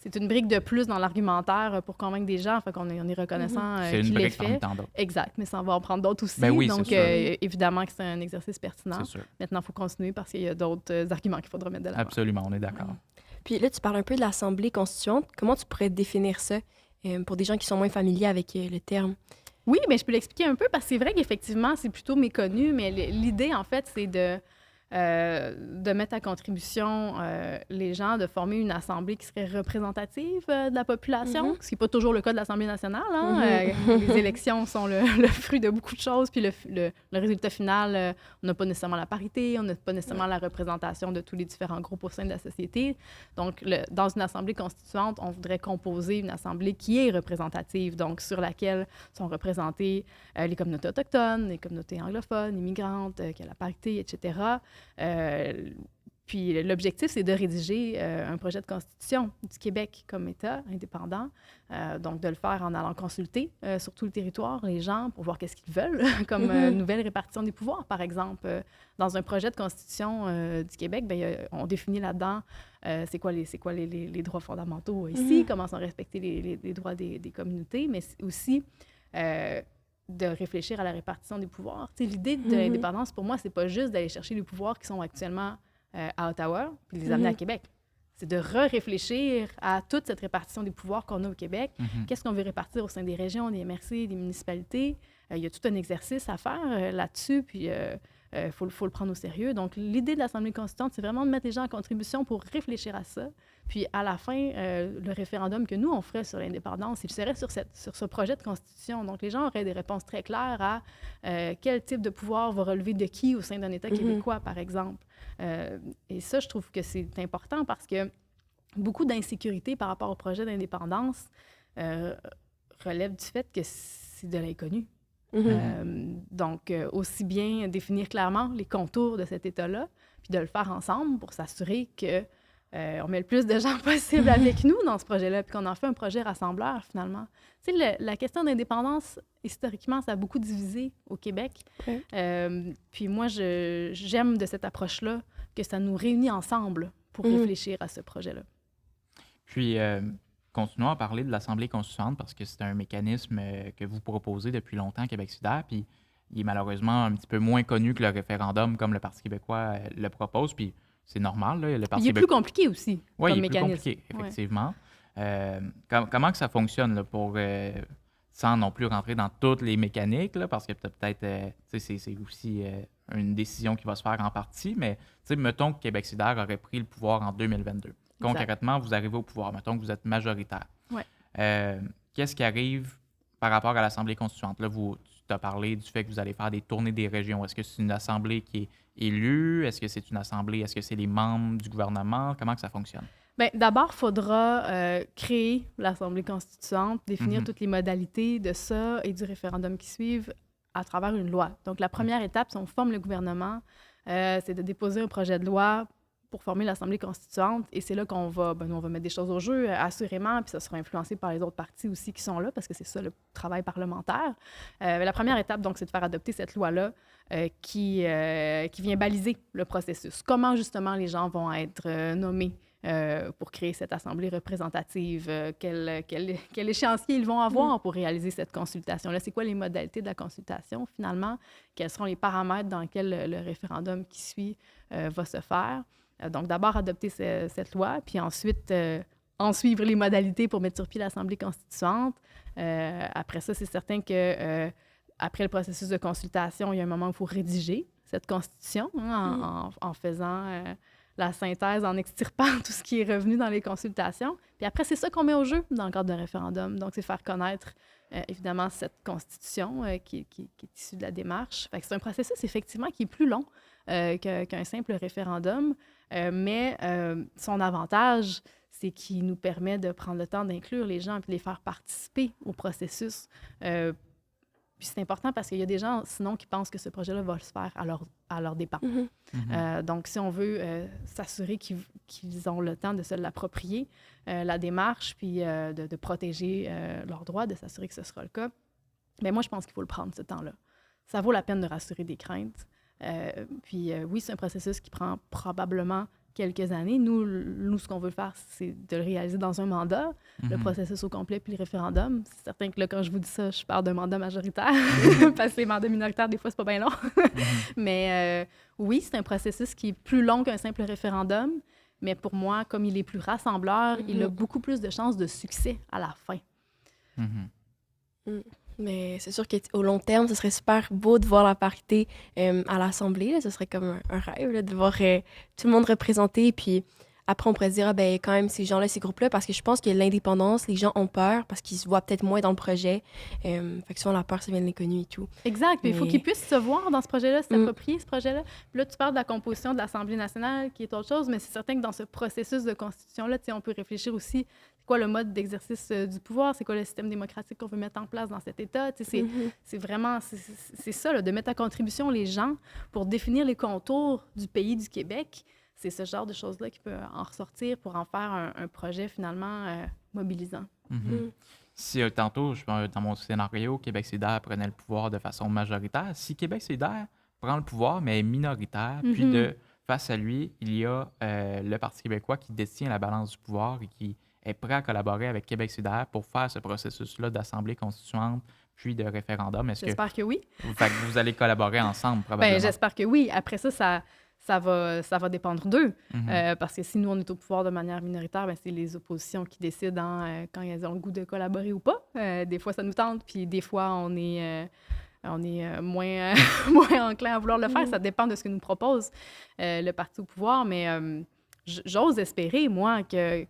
c'est une brique de plus dans l'argumentaire pour convaincre des gens. Fait qu'on est reconnaissant qu'il l'ait fait. Exact, mais ça va en prendre d'autres aussi. Ben oui, donc, évidemment que c'est un exercice pertinent. Maintenant, il faut continuer parce qu'il y a d'autres arguments qu'il faudra mettre de l'avant. Absolument, on est d'accord. Puis là, tu parles un peu de l'Assemblée constituante. Comment tu pourrais définir ça pour des gens qui sont moins familiers avec le terme? Oui, mais je peux l'expliquer un peu parce que c'est vrai qu'effectivement, c'est plutôt méconnu, mais l'idée, en fait, c'est de de mettre à contribution les gens, de former une assemblée qui serait représentative de la population, ce qui n'est pas toujours le cas de l'Assemblée nationale. Les élections sont le fruit de beaucoup de choses, puis le résultat final, on n'a pas nécessairement la parité, on n'a pas nécessairement la représentation de tous les différents groupes au sein de la société. Donc, dans une assemblée constituante, on voudrait composer une assemblée qui est représentative, donc sur laquelle sont représentées les communautés autochtones, les communautés anglophones, immigrantes, qui a la parité, etc. Puis l'objectif, c'est de rédiger un projet de constitution du Québec comme État indépendant. Donc, de le faire en allant consulter sur tout le territoire les gens pour voir qu'est-ce qu'ils veulent, comme nouvelle répartition des pouvoirs, par exemple. Dans un projet de constitution du Québec, on définit là-dedans c'est quoi les droits fondamentaux ici, comment sont respectés les droits des communautés, mais aussi de réfléchir à la répartition des pouvoirs. L'idée de l'indépendance, pour moi, c'est pas juste d'aller chercher les pouvoirs qui sont actuellement à Ottawa puis de les amener à Québec. C'est de réfléchir à toute cette répartition des pouvoirs qu'on a au Québec. Qu'est-ce qu'on veut répartir au sein des régions, des MRC, des municipalités? Il y a tout un exercice à faire là-dessus, puis faut le prendre au sérieux. Donc, l'idée de l'Assemblée constituante, c'est vraiment de mettre les gens en contribution pour réfléchir à ça. Puis, à la fin, le référendum que nous, on ferait sur l'indépendance, il serait sur ce projet de constitution. Donc, les gens auraient des réponses très claires à quel type de pouvoir va relever de qui au sein d'un État québécois, par exemple. Et ça, je trouve que c'est important parce que beaucoup d'insécurité par rapport au projet d'indépendance relève du fait que c'est de l'inconnu. Donc, aussi bien définir clairement les contours de cet État-là, puis de le faire ensemble pour s'assurer que on met le plus de gens possible avec nous dans ce projet-là, puis qu'on en fait un projet rassembleur, finalement. Tu sais, la question d'indépendance, historiquement, ça a beaucoup divisé au Québec. Puis moi, j'aime de cette approche-là que ça nous réunit ensemble pour réfléchir à ce projet-là. Puis, continuons à parler de l'Assemblée constituante parce que c'est un mécanisme que vous proposez depuis longtemps, Québec solidaire, puis il est malheureusement un petit peu moins connu que le référendum comme le Parti québécois le propose, puis c'est normal. Là, le Parti il est plus compliqué aussi comme mécanisme. Plus compliqué, effectivement. Comment que ça fonctionne là, pour, sans non plus rentrer dans toutes les mécaniques, là, parce que peut-être, c'est aussi une décision qui va se faire en partie, mais mettons que Québec solidaire aurait pris le pouvoir en 2022. Concrètement, vous arrivez au pouvoir, mettons que vous êtes majoritaire. Qu'est-ce qui arrive par rapport à l'Assemblée constituante? Là, tu as parlé du fait que vous allez faire des tournées des régions. Est-ce que c'est une assemblée qui est élue? Est-ce que c'est une assemblée? Est-ce que c'est les membres du gouvernement? Comment que ça fonctionne? Bien, d'abord, il faudra créer l'Assemblée constituante, définir toutes les modalités de ça et du référendum qui suivent à travers une loi. Donc, la première étape, si on forme le gouvernement, c'est de déposer un projet de loi pour former l'Assemblée constituante. Et c'est là qu'on va, nous, on va mettre des choses au jeu, assurément, puis ça sera influencé par les autres partis aussi qui sont là, parce que c'est ça le travail parlementaire. La première étape, donc, c'est de faire adopter cette loi-là qui vient baliser le processus. Comment, justement, les gens vont être nommés pour créer cette assemblée représentative, quel échéancier ils vont avoir pour réaliser cette consultation-là. C'est quoi les modalités de la consultation, finalement? Quels seront les paramètres dans lesquels le référendum qui suit va se faire? Donc, d'abord, adopter cette loi, puis ensuite, en suivre les modalités pour mettre sur pied l'Assemblée constituante. Après ça, c'est certain que après le processus de consultation, il y a un moment où il faut rédiger cette constitution en faisant la synthèse, en extirpant tout ce qui est revenu dans les consultations. Puis après, c'est ça qu'on met au jeu dans le cadre d'un référendum. Donc, c'est faire connaître, évidemment, cette constitution qui est issue de la démarche. Fait que c'est un processus, effectivement, qui est plus long qu'un simple référendum. Mais son avantage, c'est qu'il nous permet de prendre le temps d'inclure les gens et de les faire participer au processus. Puis c'est important parce qu'il y a des gens, sinon, qui pensent que ce projet-là va se faire à leur dépens. Donc, si on veut s'assurer qu'ils ont le temps de se l'approprier, la démarche, puis de protéger leurs droits, de s'assurer que ce sera le cas, bien, moi, je pense qu'il faut le prendre, ce temps-là. Ça vaut la peine de rassurer des craintes. Puis oui, c'est un processus qui prend probablement quelques années. Nous, ce qu'on veut faire, c'est de le réaliser dans un mandat, le processus au complet, puis le référendum. C'est certain que là, quand je vous dis ça, je parle d'un mandat majoritaire, parce que les mandats minoritaires, des fois, c'est pas bien long. Mais oui, c'est un processus qui est plus long qu'un simple référendum, mais pour moi, comme il est plus rassembleur, il a beaucoup plus de chances de succès à la fin. Mais c'est sûr qu'au long terme, ce serait super beau de voir la parité à l'Assemblée. Là. Ce serait comme un rêve là, de voir tout le monde représenté. Puis après, on pourrait se dire, quand même, ces gens-là, ces groupes-là, parce que je pense que l'indépendance, les gens ont peur parce qu'ils se voient peut-être moins dans le projet. Fait que souvent, la peur, ça vient de l'inconnu et tout. Exact. Puis il faut qu'ils puissent se voir dans ce projet-là, s'approprier ce projet-là. Puis là, tu parles de la composition de l'Assemblée nationale, qui est autre chose, mais c'est certain que dans ce processus de constitution-là, on peut réfléchir aussi c'est quoi le mode d'exercice du pouvoir, c'est quoi le système démocratique qu'on veut mettre en place dans cet État. C'est vraiment, c'est ça, là, de mettre à contribution les gens pour définir les contours du pays du Québec. C'est ce genre de choses-là qui peut en ressortir pour en faire un projet finalement mobilisant. Si tantôt, dans mon scénario, Québec solidaire prenait le pouvoir de façon majoritaire, si Québec solidaire prend le pouvoir mais est minoritaire, puis face à lui, il y a le Parti québécois qui détient la balance du pouvoir et qui est prêt à collaborer avec Québec solidaire pour faire ce processus-là d'Assemblée constituante puis de référendum. J'espère que oui. Fait que vous allez collaborer ensemble, probablement. Bien, j'espère que oui. Après ça va dépendre d'eux. Parce que si nous, on est au pouvoir de manière minoritaire, bien, c'est les oppositions qui décident quand elles ont le goût de collaborer ou pas. Des fois, ça nous tente, puis des fois, on est moins, moins enclin à vouloir le faire. Ça dépend de ce que nous propose le parti au pouvoir. Mais j'ose espérer, moi, qu'un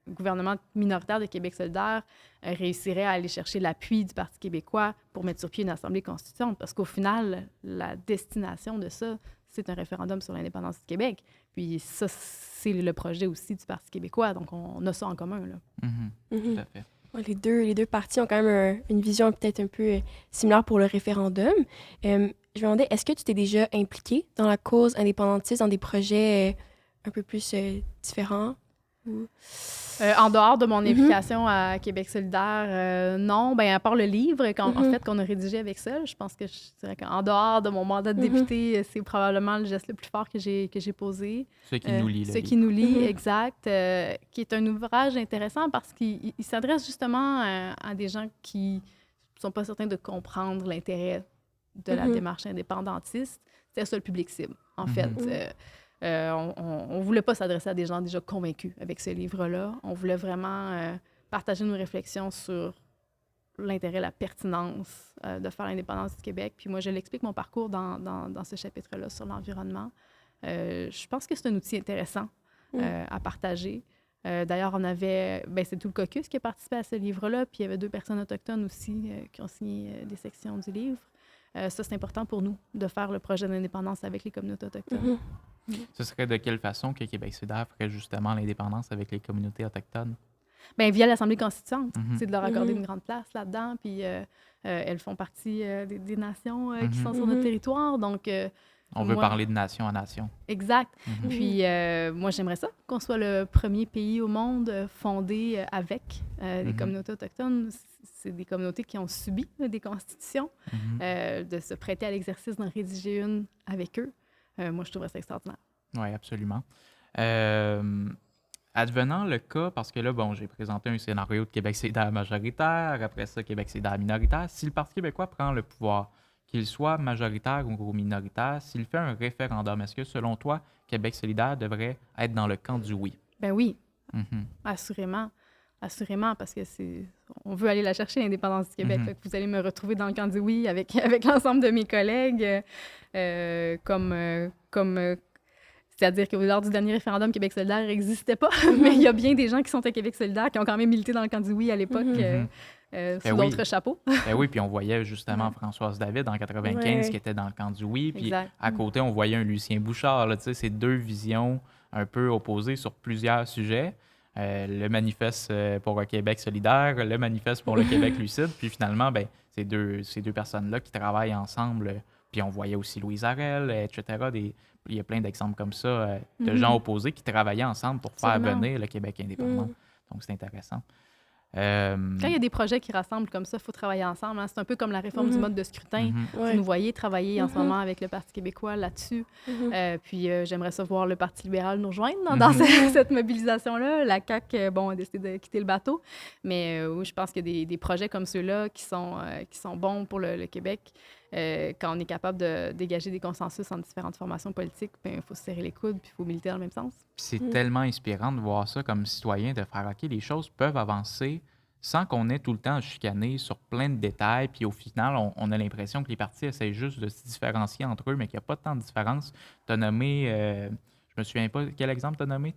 gouvernement minoritaire de Québec solidaire réussirait à aller chercher l'appui du Parti québécois pour mettre sur pied une assemblée constituante. Parce qu'au final, la destination de ça, c'est un référendum sur l'indépendance du Québec. Puis ça, c'est le projet aussi du Parti québécois. Donc, on a ça en commun, là. Tout à fait. Ouais, les deux partis ont quand même une vision peut-être un peu similaire pour le référendum. Je me demandais, est-ce que tu t'es déjà impliqué dans la cause indépendantiste, dans des projets un peu plus différents? En dehors de mon implication à Québec solidaire, non. Bien, à part le livre en fait, qu'on a rédigé avec ça, je pense que je dirais qu'en dehors de mon mandat de député, c'est probablement le geste le plus fort que j'ai posé. Ce qui nous lie. Ce qui nous lie, exact. Qui est un ouvrage intéressant parce qu'il s'adresse justement à des gens qui ne sont pas certains de comprendre l'intérêt de la démarche indépendantiste. C'est ça le public cible, en fait. On ne voulait pas s'adresser à des gens déjà convaincus avec ce livre-là. On voulait vraiment partager nos réflexions sur l'intérêt, la pertinence de faire l'indépendance du Québec. Puis moi, je l'explique mon parcours dans ce chapitre-là sur l'environnement. Je pense que c'est un outil intéressant à partager. D'ailleurs, on avait... c'est tout le caucus qui a participé à ce livre-là, puis il y avait 2 personnes autochtones aussi qui ont signé des sections du livre. Ça, c'est important pour nous, de faire le projet d'indépendance avec les communautés autochtones. Ce serait de quelle façon que Québec solidaire ferait justement l'indépendance avec les communautés autochtones? Bien, via l'Assemblée constituante. C'est de leur accorder une grande place là-dedans. Puis elles font partie des nations qui sont sur notre territoire. Donc, on veut parler de nation à nation. Exact. Puis moi, j'aimerais ça, qu'on soit le premier pays au monde fondé avec les communautés autochtones. C'est des communautés qui ont subi des constitutions, de se prêter à l'exercice d'en rédiger une avec eux. Moi, je trouverais ça extraordinaire. Oui, absolument. Advenant le cas, parce que là, j'ai présenté un scénario de Québec solidaire majoritaire, après ça, Québec solidaire minoritaire. Si le Parti québécois prend le pouvoir, qu'il soit majoritaire ou minoritaire, s'il fait un référendum, est-ce que, selon toi, Québec solidaire devrait être dans le camp du oui? Ben oui, assurément. Assurément, parce que on veut aller la chercher, l'indépendance du Québec. Fait que vous allez me retrouver dans le camp du oui avec l'ensemble de mes collègues. C'est-à-dire que lors du dernier référendum, Québec solidaire n'existait pas, mais il y a bien des gens qui sont à Québec solidaire qui ont quand même milité dans le camp du oui à l'époque, sous d'autres chapeaux. Oui, puis on voyait justement Françoise David en 95 qui était dans le camp du oui, puis à côté, on voyait un Lucien Bouchard. Là, c'est 2 visions un peu opposées sur plusieurs sujets. Le manifeste pour un Québec solidaire, le manifeste pour le Québec lucide. Puis finalement, ces deux personnes-là qui travaillent ensemble. Puis on voyait aussi Louise Arel, etc. Il y a plein d'exemples comme ça de gens opposés qui travaillaient ensemble pour faire venir le Québec indépendant. Donc, c'est intéressant. Quand il y a des projets qui rassemblent comme ça, il faut travailler ensemble. Hein. C'est un peu comme la réforme du mode de scrutin. Vous nous voyez travailler en ce moment avec le Parti québécois là-dessus. Puis j'aimerais ça voir le Parti libéral nous rejoindre dans cette mobilisation-là. La CAQ, a décidé de quitter le bateau. Mais oui, je pense qu'il y a des projets comme ceux-là qui sont bons pour le Québec. Quand on est capable de dégager des consensus entre différentes formations politiques, il faut se serrer les coudes puis il faut militer dans le même sens. Puis c'est tellement inspirant de voir ça comme citoyen, de faire « OK, les choses peuvent avancer sans qu'on ait tout le temps à chicaner sur plein de détails. Puis au final, on a l'impression que les partis essayent juste de se différencier entre eux, mais qu'il n'y a pas tant de différence. Tu as nommé, je me souviens pas, quel exemple tu as nommé?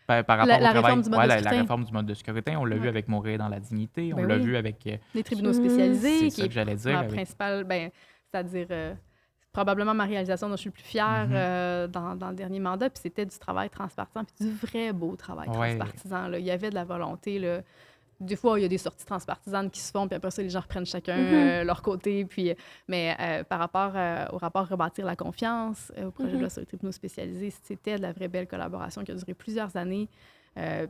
Par rapport au La travail, réforme du mode de la scrutin. réforme du mode de scrutin, on l'a vu avec Mourir dans la dignité, on Ben l'a oui. vu avec... Les tribunaux c'est spécialisés, ça qui que j'allais est dire. ma avec- principale, c'est-à-dire probablement ma réalisation dont je suis le plus fière Mhm. dans le dernier mandat, puis c'était du travail transpartisan, puis du vrai beau travail Ouais. transpartisan. Là. Il y avait de la volonté. Là. Des fois, il y a des sorties transpartisanes qui se font, puis après ça, les gens reprennent chacun leur côté. Puis, mais par rapport au rapport Rebâtir la confiance, au projet de loi sur les tribunaux spécialisés, c'était de la vraie belle collaboration qui a duré plusieurs années.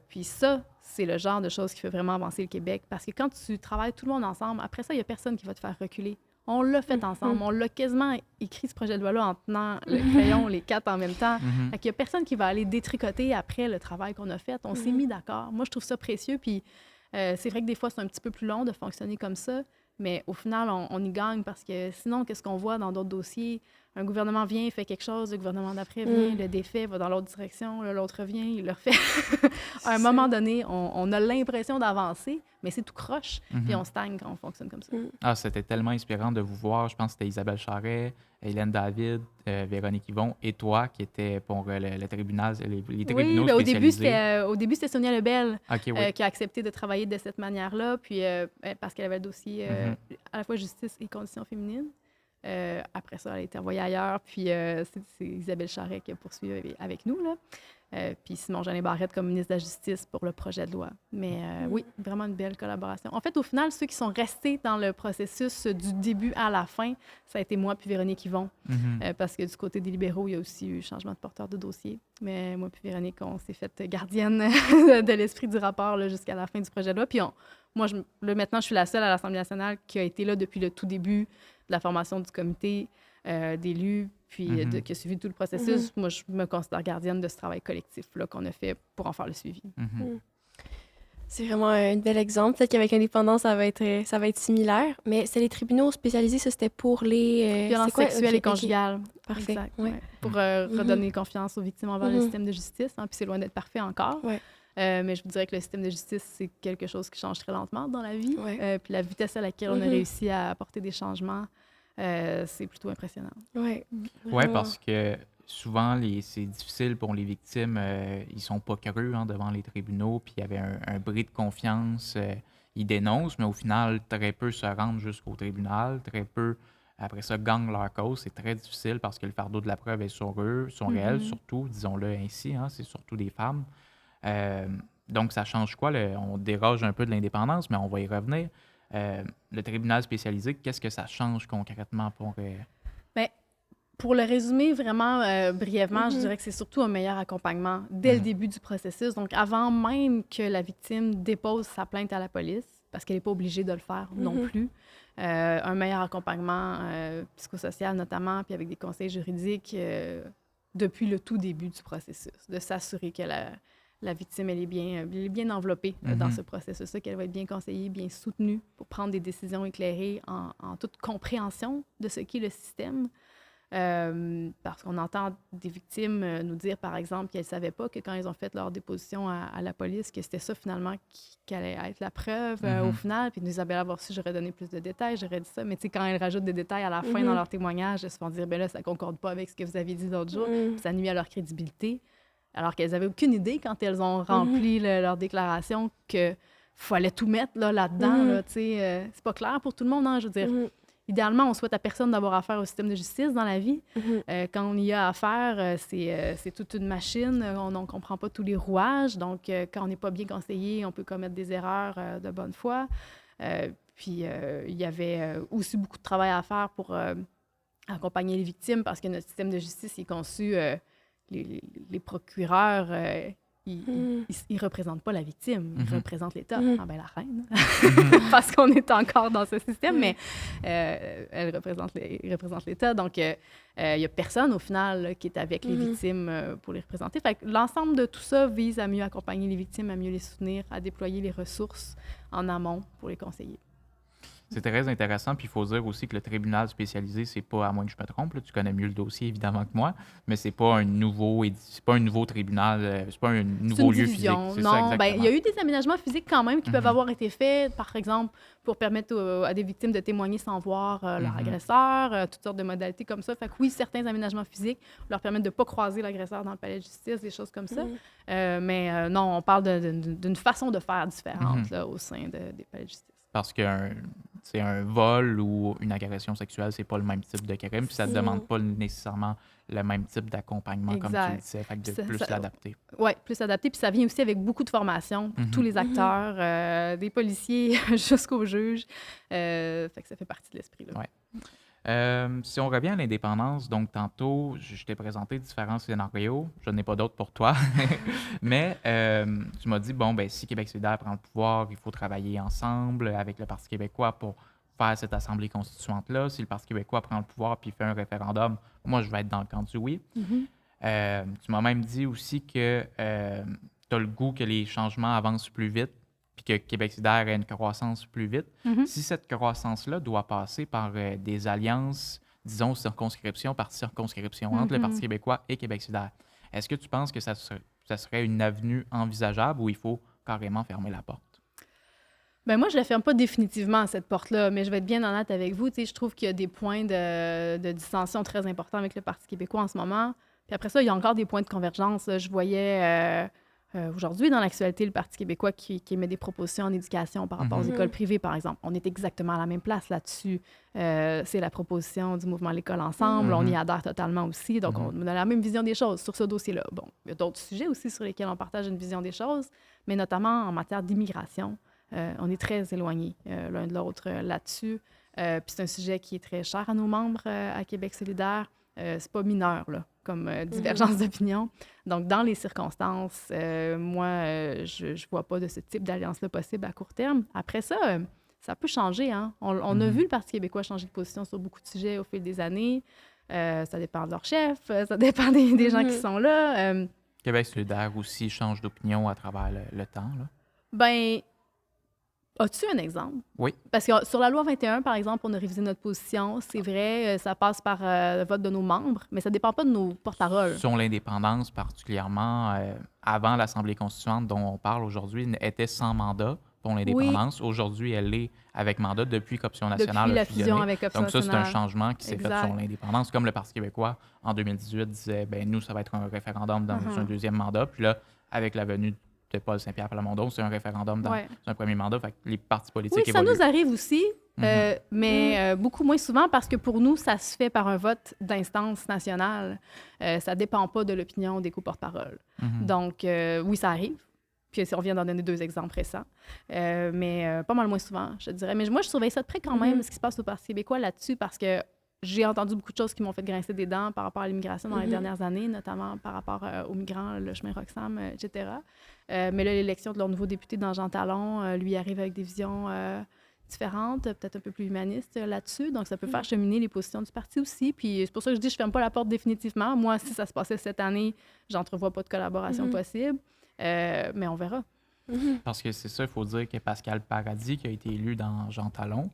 Puis ça, c'est le genre de choses qui fait vraiment avancer le Québec. Parce que quand tu travailles tout le monde ensemble, après ça, il n'y a personne qui va te faire reculer. On l'a fait ensemble. On l'a quasiment écrit, ce projet de loi-là, en tenant le crayon, les 4 en même temps. Mhm. Fait qu'il n'y a personne qui va aller détricoter après le travail qu'on a fait. On s'est mis d'accord. Moi, je trouve ça précieux. Puis c'est vrai que des fois, c'est un petit peu plus long de fonctionner comme ça. Mais au final, on y gagne parce que sinon, qu'est-ce qu'on voit dans d'autres dossiers? Un gouvernement vient, fait quelque chose, le gouvernement d'après vient, le défait, va dans l'autre direction, là, l'autre revient, il le refait. À un moment donné, on a l'impression d'avancer, mais c'est tout croche, puis on stagne quand on fonctionne comme ça. Ah, c'était tellement inspirant de vous voir. Je pense que c'était Isabelle Charret, Hélène David, Véronique Yvon et toi qui étaient pour le tribunal, les tribunaux Oui, ben, spécialisés. au début, c'était Sonia Lebel OK, oui. qui a accepté de travailler de cette manière-là, puis parce qu'elle avait le dossier à la fois justice et conditions féminines. Après ça, elle a été envoyée ailleurs, puis c'est Isabelle Charret qui a poursuivi avec nous, là. Puis Simon-Jeanin Barrette comme ministre de la Justice pour le projet de loi. Mais oui, vraiment une belle collaboration. En fait, au final, ceux qui sont restés dans le processus du début à la fin, ça a été moi puis Véronique Yvon. Parce que du côté des libéraux, il y a aussi eu changement de porteur de dossier. Mais moi puis Véronique, on s'est fait gardienne de l'esprit du rapport là, jusqu'à la fin du projet de loi. Puis maintenant, je suis la seule à l'Assemblée nationale qui a été là depuis le tout début de la formation du comité d'élus, puis qui a suivi tout le processus. Moi, je me considère gardienne de ce travail collectif là, qu'on a fait pour en faire le suivi. C'est vraiment un bel exemple. Peut-être qu'avec l'indépendance, ça va être similaire. Mais c'est les tribunaux spécialisés, ça, c'était pour les... Violences c'est quoi? sexuelles et Ok. conjugales. Parfait. Exact, Ouais. ouais. Pour redonner confiance aux victimes envers le système de justice. Hein, puis c'est loin d'être parfait encore. Ouais. Mais je vous dirais que le système de justice, c'est quelque chose qui change très lentement dans la vie. Ouais. Puis la vitesse à laquelle on a réussi à apporter des changements, c'est plutôt impressionnant. Ouais. Oui, parce que souvent, c'est difficile pour les victimes. Ils sont pas creux devant les tribunaux, puis il y avait un bris de confiance. Ils dénoncent, mais au final, très peu se rendent jusqu'au tribunal. Très peu, après ça, gagnent leur cause. C'est très difficile parce que le fardeau de la preuve est sur eux, sont elles surtout, disons-le ainsi. C'est surtout des femmes. Donc, ça change quoi? On déroge un peu de l'indépendance, mais on va y revenir. Le tribunal spécialisé, qu'est-ce que ça change concrètement pour... Pour le résumer vraiment brièvement, je dirais que c'est surtout un meilleur accompagnement dès le début du processus. Donc, avant même que la victime dépose sa plainte à la police, parce qu'elle n'est pas obligée de le faire non plus, un meilleur accompagnement psychosocial notamment, puis avec des conseils juridiques depuis le tout début du processus, de s'assurer que la victime elle est bien enveloppée dans ce processus-là, qu'elle va être bien conseillée, bien soutenue pour prendre des décisions éclairées en toute compréhension de ce qu'est le système. Parce qu'on entend des victimes nous dire, par exemple, qu'elles ne savaient pas que quand ils ont fait leur déposition à la police, que c'était ça finalement qui allait être la preuve au final. Puis Isabelle Borsy, j'aurais donné plus de détails, j'aurais dit ça. Mais tu sais, quand elles rajoutent des détails à la fin dans leur témoignage, elles se font dire, ben là, ça ne concorde pas avec ce que vous avez dit l'autre jour. Ça nuit à leur crédibilité. Alors qu'elles n'avaient aucune idée quand elles ont rempli leur déclaration qu'il fallait tout mettre là-dedans. Là, tu sais, c'est pas clair pour tout le monde, hein, je veux dire. Idéalement, on souhaite à personne d'avoir affaire au système de justice dans la vie. Quand on y a affaire, c'est toute une machine. On ne comprend pas tous les rouages. Donc, quand on n'est pas bien conseillé, on peut commettre des erreurs de bonne foi. Puis, il y avait aussi beaucoup de travail à faire pour accompagner les victimes parce que notre système de justice est conçu... les procureurs, ils représentent pas la victime, ils représentent l'État. Ah ben la reine, parce qu'on est encore dans ce système, mais ils représentent l'État. Donc, il y a personne, au final, là, qui est avec les victimes pour les représenter. Fait que l'ensemble de tout ça vise à mieux accompagner les victimes, à mieux les soutenir, à déployer les ressources en amont pour les conseiller. C'est très intéressant. Puis il faut dire aussi que le tribunal spécialisé, c'est pas, à moins que je me trompe, là, tu connais mieux le dossier évidemment que moi, mais c'est pas un nouveau tribunal, c'est pas un C'est nouveau une lieu division. physique. C'est Non, ça, ben, exactement. il y a eu des aménagements physiques quand même qui peuvent Mhm. avoir été faits, par exemple, pour permettre à des victimes de témoigner sans voir leur Mhm. agresseur, toutes sortes de modalités comme ça. Fait que oui, certains aménagements physiques leur permettent de ne pas croiser l'agresseur dans le palais de justice, des choses comme ça. Mais non, on parle d'une façon de faire différente là, au sein des palais de justice. Parce que c'est un vol ou une agression sexuelle, c'est pas le même type de crime, puis ça ne demande pas nécessairement le même type d'accompagnement, comme tu le Exact. disais, fait que de Ça- plus ça- l'adapter. Oui, plus adapté. Puis ça vient aussi avec beaucoup de formation pour tous les acteurs, des policiers jusqu'aux juges. Fait que ça fait partie de l'esprit. Là. Ouais. Si on revient à l'indépendance, donc tantôt, je t'ai présenté différents scénarios. Je n'ai pas d'autres pour toi. Mais tu m'as dit, bon, ben, si Québec solidaire prend le pouvoir, il faut travailler ensemble avec le Parti québécois pour faire cette assemblée constituante-là. Si le Parti québécois prend le pouvoir puis fait un référendum, moi, je vais être dans le camp du oui. Tu m'as même dit aussi que tu as le goût que les changements avancent plus vite puis que Québec solidaire ait une croissance plus vite. Si cette croissance-là doit passer par des alliances, disons, circonscription par circonscription entre le Parti québécois et Québec solidaire, est-ce que tu penses que ça serait une avenue envisageable ou il faut carrément fermer la porte? Ben moi, je ne la ferme pas définitivement, cette porte-là, mais je vais être bien honnête avec vous. Je trouve qu'il y a des points de dissension très importants avec le Parti québécois en ce moment. Puis après ça, il y a encore des points de convergence. Je voyais aujourd'hui dans l'actualité le Parti québécois qui émet des propositions en éducation par rapport aux écoles privées, par exemple. On est exactement à la même place là-dessus. C'est la proposition du mouvement L'École ensemble. On y adhère totalement aussi. Donc, on a la même vision des choses sur ce dossier-là. Bon, il y a d'autres sujets aussi sur lesquels on partage une vision des choses, mais notamment en matière d'immigration. On est très éloignés l'un de l'autre là-dessus. Puis c'est un sujet qui est très cher à nos membres à Québec solidaire. C'est pas mineur, là, comme divergence d'opinion. Donc, dans les circonstances, moi, je vois pas de ce type d'alliance-là possible à court terme. Après ça, ça peut changer. Hein? On a vu le Parti québécois changer de position sur beaucoup de sujets au fil des années. Ça dépend de leur chef, ça dépend des gens qui sont là. Québec solidaire aussi change d'opinion à travers le temps, là. Ben, as-tu un exemple? Oui. Parce que sur la loi 21, par exemple, on a révisé notre position. C'est vrai, ça passe par le vote de nos membres, mais ça ne dépend pas de nos porte-paroles. Sur l'indépendance particulièrement, avant l'Assemblée constituante dont on parle aujourd'hui, était sans mandat pour l'indépendance. Oui. Aujourd'hui, elle est avec mandat depuis qu'Option nationale depuis a la fusionné. fusion avec Option Donc ça, nationale. c'est un changement qui s'est fait sur l'indépendance. Comme le Parti québécois, en 2018, disait, ben nous, ça va être un référendum dans un deuxième mandat. Puis là, avec la venue de Paul Saint-Pierre Plamondon, c'est un référendum dans un premier mandat. Fait que les partis politiques évoluent. Oui, ça nous arrive aussi, mais beaucoup moins souvent parce que pour nous, ça se fait par un vote d'instance nationale. Ça ne dépend pas de l'opinion des co-porte-parole. Donc, oui, ça arrive. Puis si on vient d'en donner 2 exemples récents. Mais pas mal moins souvent, je dirais. Mais moi, je surveille ça de près quand même, ce qui se passe au Parti québécois là-dessus, parce que j'ai entendu beaucoup de choses qui m'ont fait grincer des dents par rapport à l'immigration dans les dernières années, notamment par rapport aux migrants, le chemin Roxham, etc. Mais là, l'élection de leur nouveau député dans Jean Talon, lui arrive avec des visions différentes, peut-être un peu plus humanistes là-dessus. Donc, ça peut faire cheminer les positions du parti aussi. Puis c'est pour ça que je dis que je ne ferme pas la porte définitivement. Moi, si ça se passait cette année, j'entrevois pas de collaboration possible. Mais on verra. Parce que c'est ça, il faut dire que Pascal Paradis, qui a été élu dans Jean Talon,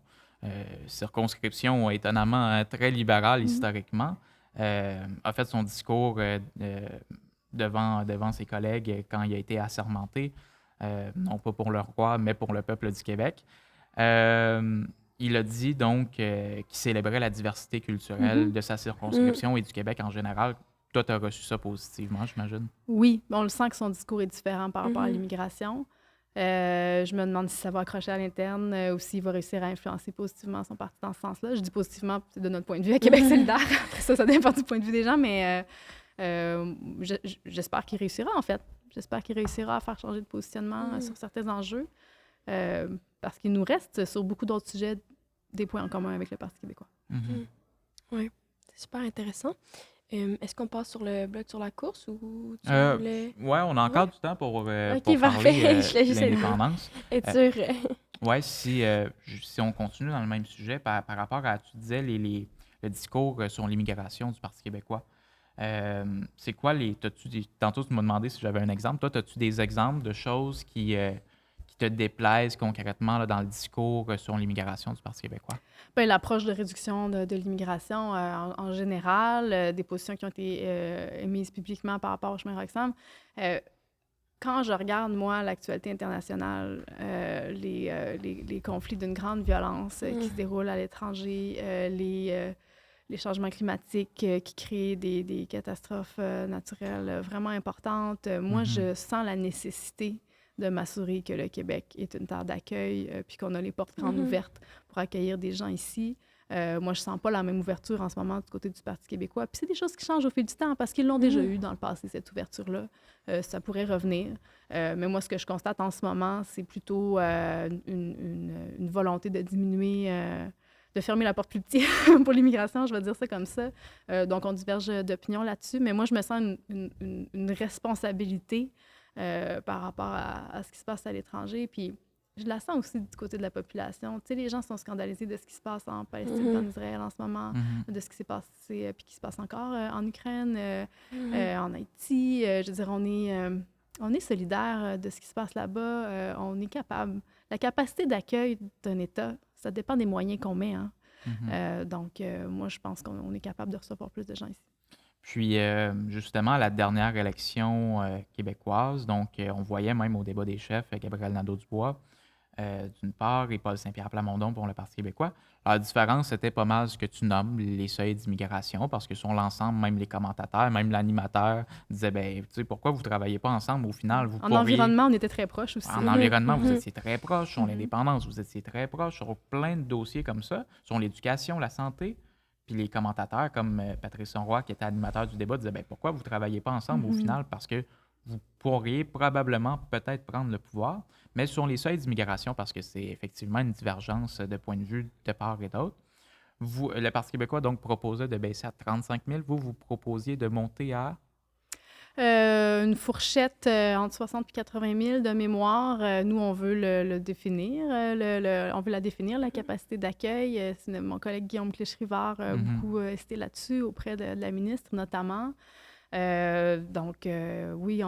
circonscription étonnamment très libérale historiquement, a fait son discours devant ses collègues quand il a été assermenté, non pas pour le roi, mais pour le peuple du Québec. Il a dit donc qu'il célébrait la diversité culturelle de sa circonscription et du Québec en général. Toi, tu as reçu ça positivement, j'imagine? Oui, on le sent que son discours est différent par rapport à l'immigration. Je me demande si ça va accrocher à l'interne ou s'il va réussir à influencer positivement son parti dans ce sens-là. Je dis positivement, c'est de notre point de vue à Québec solidaire. Après ça dépend du point de vue des gens, mais j'espère qu'il réussira, en fait. J'espère qu'il réussira à faire changer de positionnement sur certains enjeux parce qu'il nous reste sur beaucoup d'autres sujets des points en commun avec le Parti québécois. Oui, c'est super intéressant. Est-ce qu'on passe sur le bloc sur la course ou tu voulais... Oui, on a encore du temps pour parler de l'indépendance. Être sûr. Oui, si on continue dans le même sujet, par rapport à, tu disais, le discours sur l'immigration du Parti québécois, c'est quoi tantôt, tu m'as demandé si j'avais un exemple. Toi, as-tu des exemples de choses qui te déplaisent concrètement là, dans le discours sur l'immigration du Parti québécois? Bien, l'approche de réduction de l'immigration en général, des positions qui ont été émises publiquement par rapport au chemin Roxham. Quand je regarde, moi, l'actualité internationale, les conflits d'une grande violence qui se déroulent à l'étranger, les changements climatiques qui créent des catastrophes naturelles vraiment importantes, moi, je sens la nécessité de m'assurer que le Québec est une terre d'accueil puis qu'on a les portes grandes ouvertes pour accueillir des gens ici. Moi, je sens pas la même ouverture en ce moment du côté du Parti québécois. Puis c'est des choses qui changent au fil du temps parce qu'ils l'ont déjà eu dans le passé, cette ouverture-là. Ça pourrait revenir. Mais moi, ce que je constate en ce moment, c'est plutôt une volonté de diminuer, de fermer la porte plus petit pour l'immigration, je vais dire ça comme ça. Donc, on diverge d'opinion là-dessus. Mais moi, je me sens une responsabilité par rapport à ce qui se passe à l'étranger. Puis, je la sens aussi du côté de la population. Tu sais, les gens sont scandalisés de ce qui se passe en Palestine, en Israël en ce moment, de ce qui s'est passé, puis qui se passe encore en Ukraine, en Haïti. Je veux dire, on est solidaires de ce qui se passe là-bas. On est capable. La capacité d'accueil d'un État, ça dépend des moyens qu'on met. Hein. Donc, moi, je pense qu'on est capable de recevoir plus de gens ici. Puis, justement, à la dernière élection québécoise, donc, on voyait même au débat des chefs Gabriel Nadeau-Dubois, d'une part, et Paul Saint-Pierre Plamondon pour le Parti québécois. La différence, c'était pas mal ce que tu nommes, les seuils d'immigration, parce que sur l'ensemble, même les commentateurs, même l'animateur disaient, ben, tu sais, pourquoi vous ne travaillez pas ensemble? Au final, vous pourriez... environnement, on était très proches aussi. En environnement, vous étiez très proches. Sur l'indépendance, vous étiez très proches. Sur plein de dossiers comme ça, sur l'éducation, la santé. Puis les commentateurs, comme Patrice Roy, qui était animateur du débat, disaient, ben, pourquoi vous ne travaillez pas ensemble au final? Parce que vous pourriez probablement peut-être prendre le pouvoir. Mais sur les seuils d'immigration, parce que c'est effectivement une divergence de point de vue de part et d'autre, le Parti québécois donc proposait de baisser à 35 000. Vous proposiez de monter à... Une fourchette entre 60 et 80 000 de mémoire. Nous, on veut le définir. On veut la définir, la capacité d'accueil. Mon collègue Guillaume Clich-Rivard a beaucoup insisté là-dessus auprès de la ministre, notamment. Donc, oui,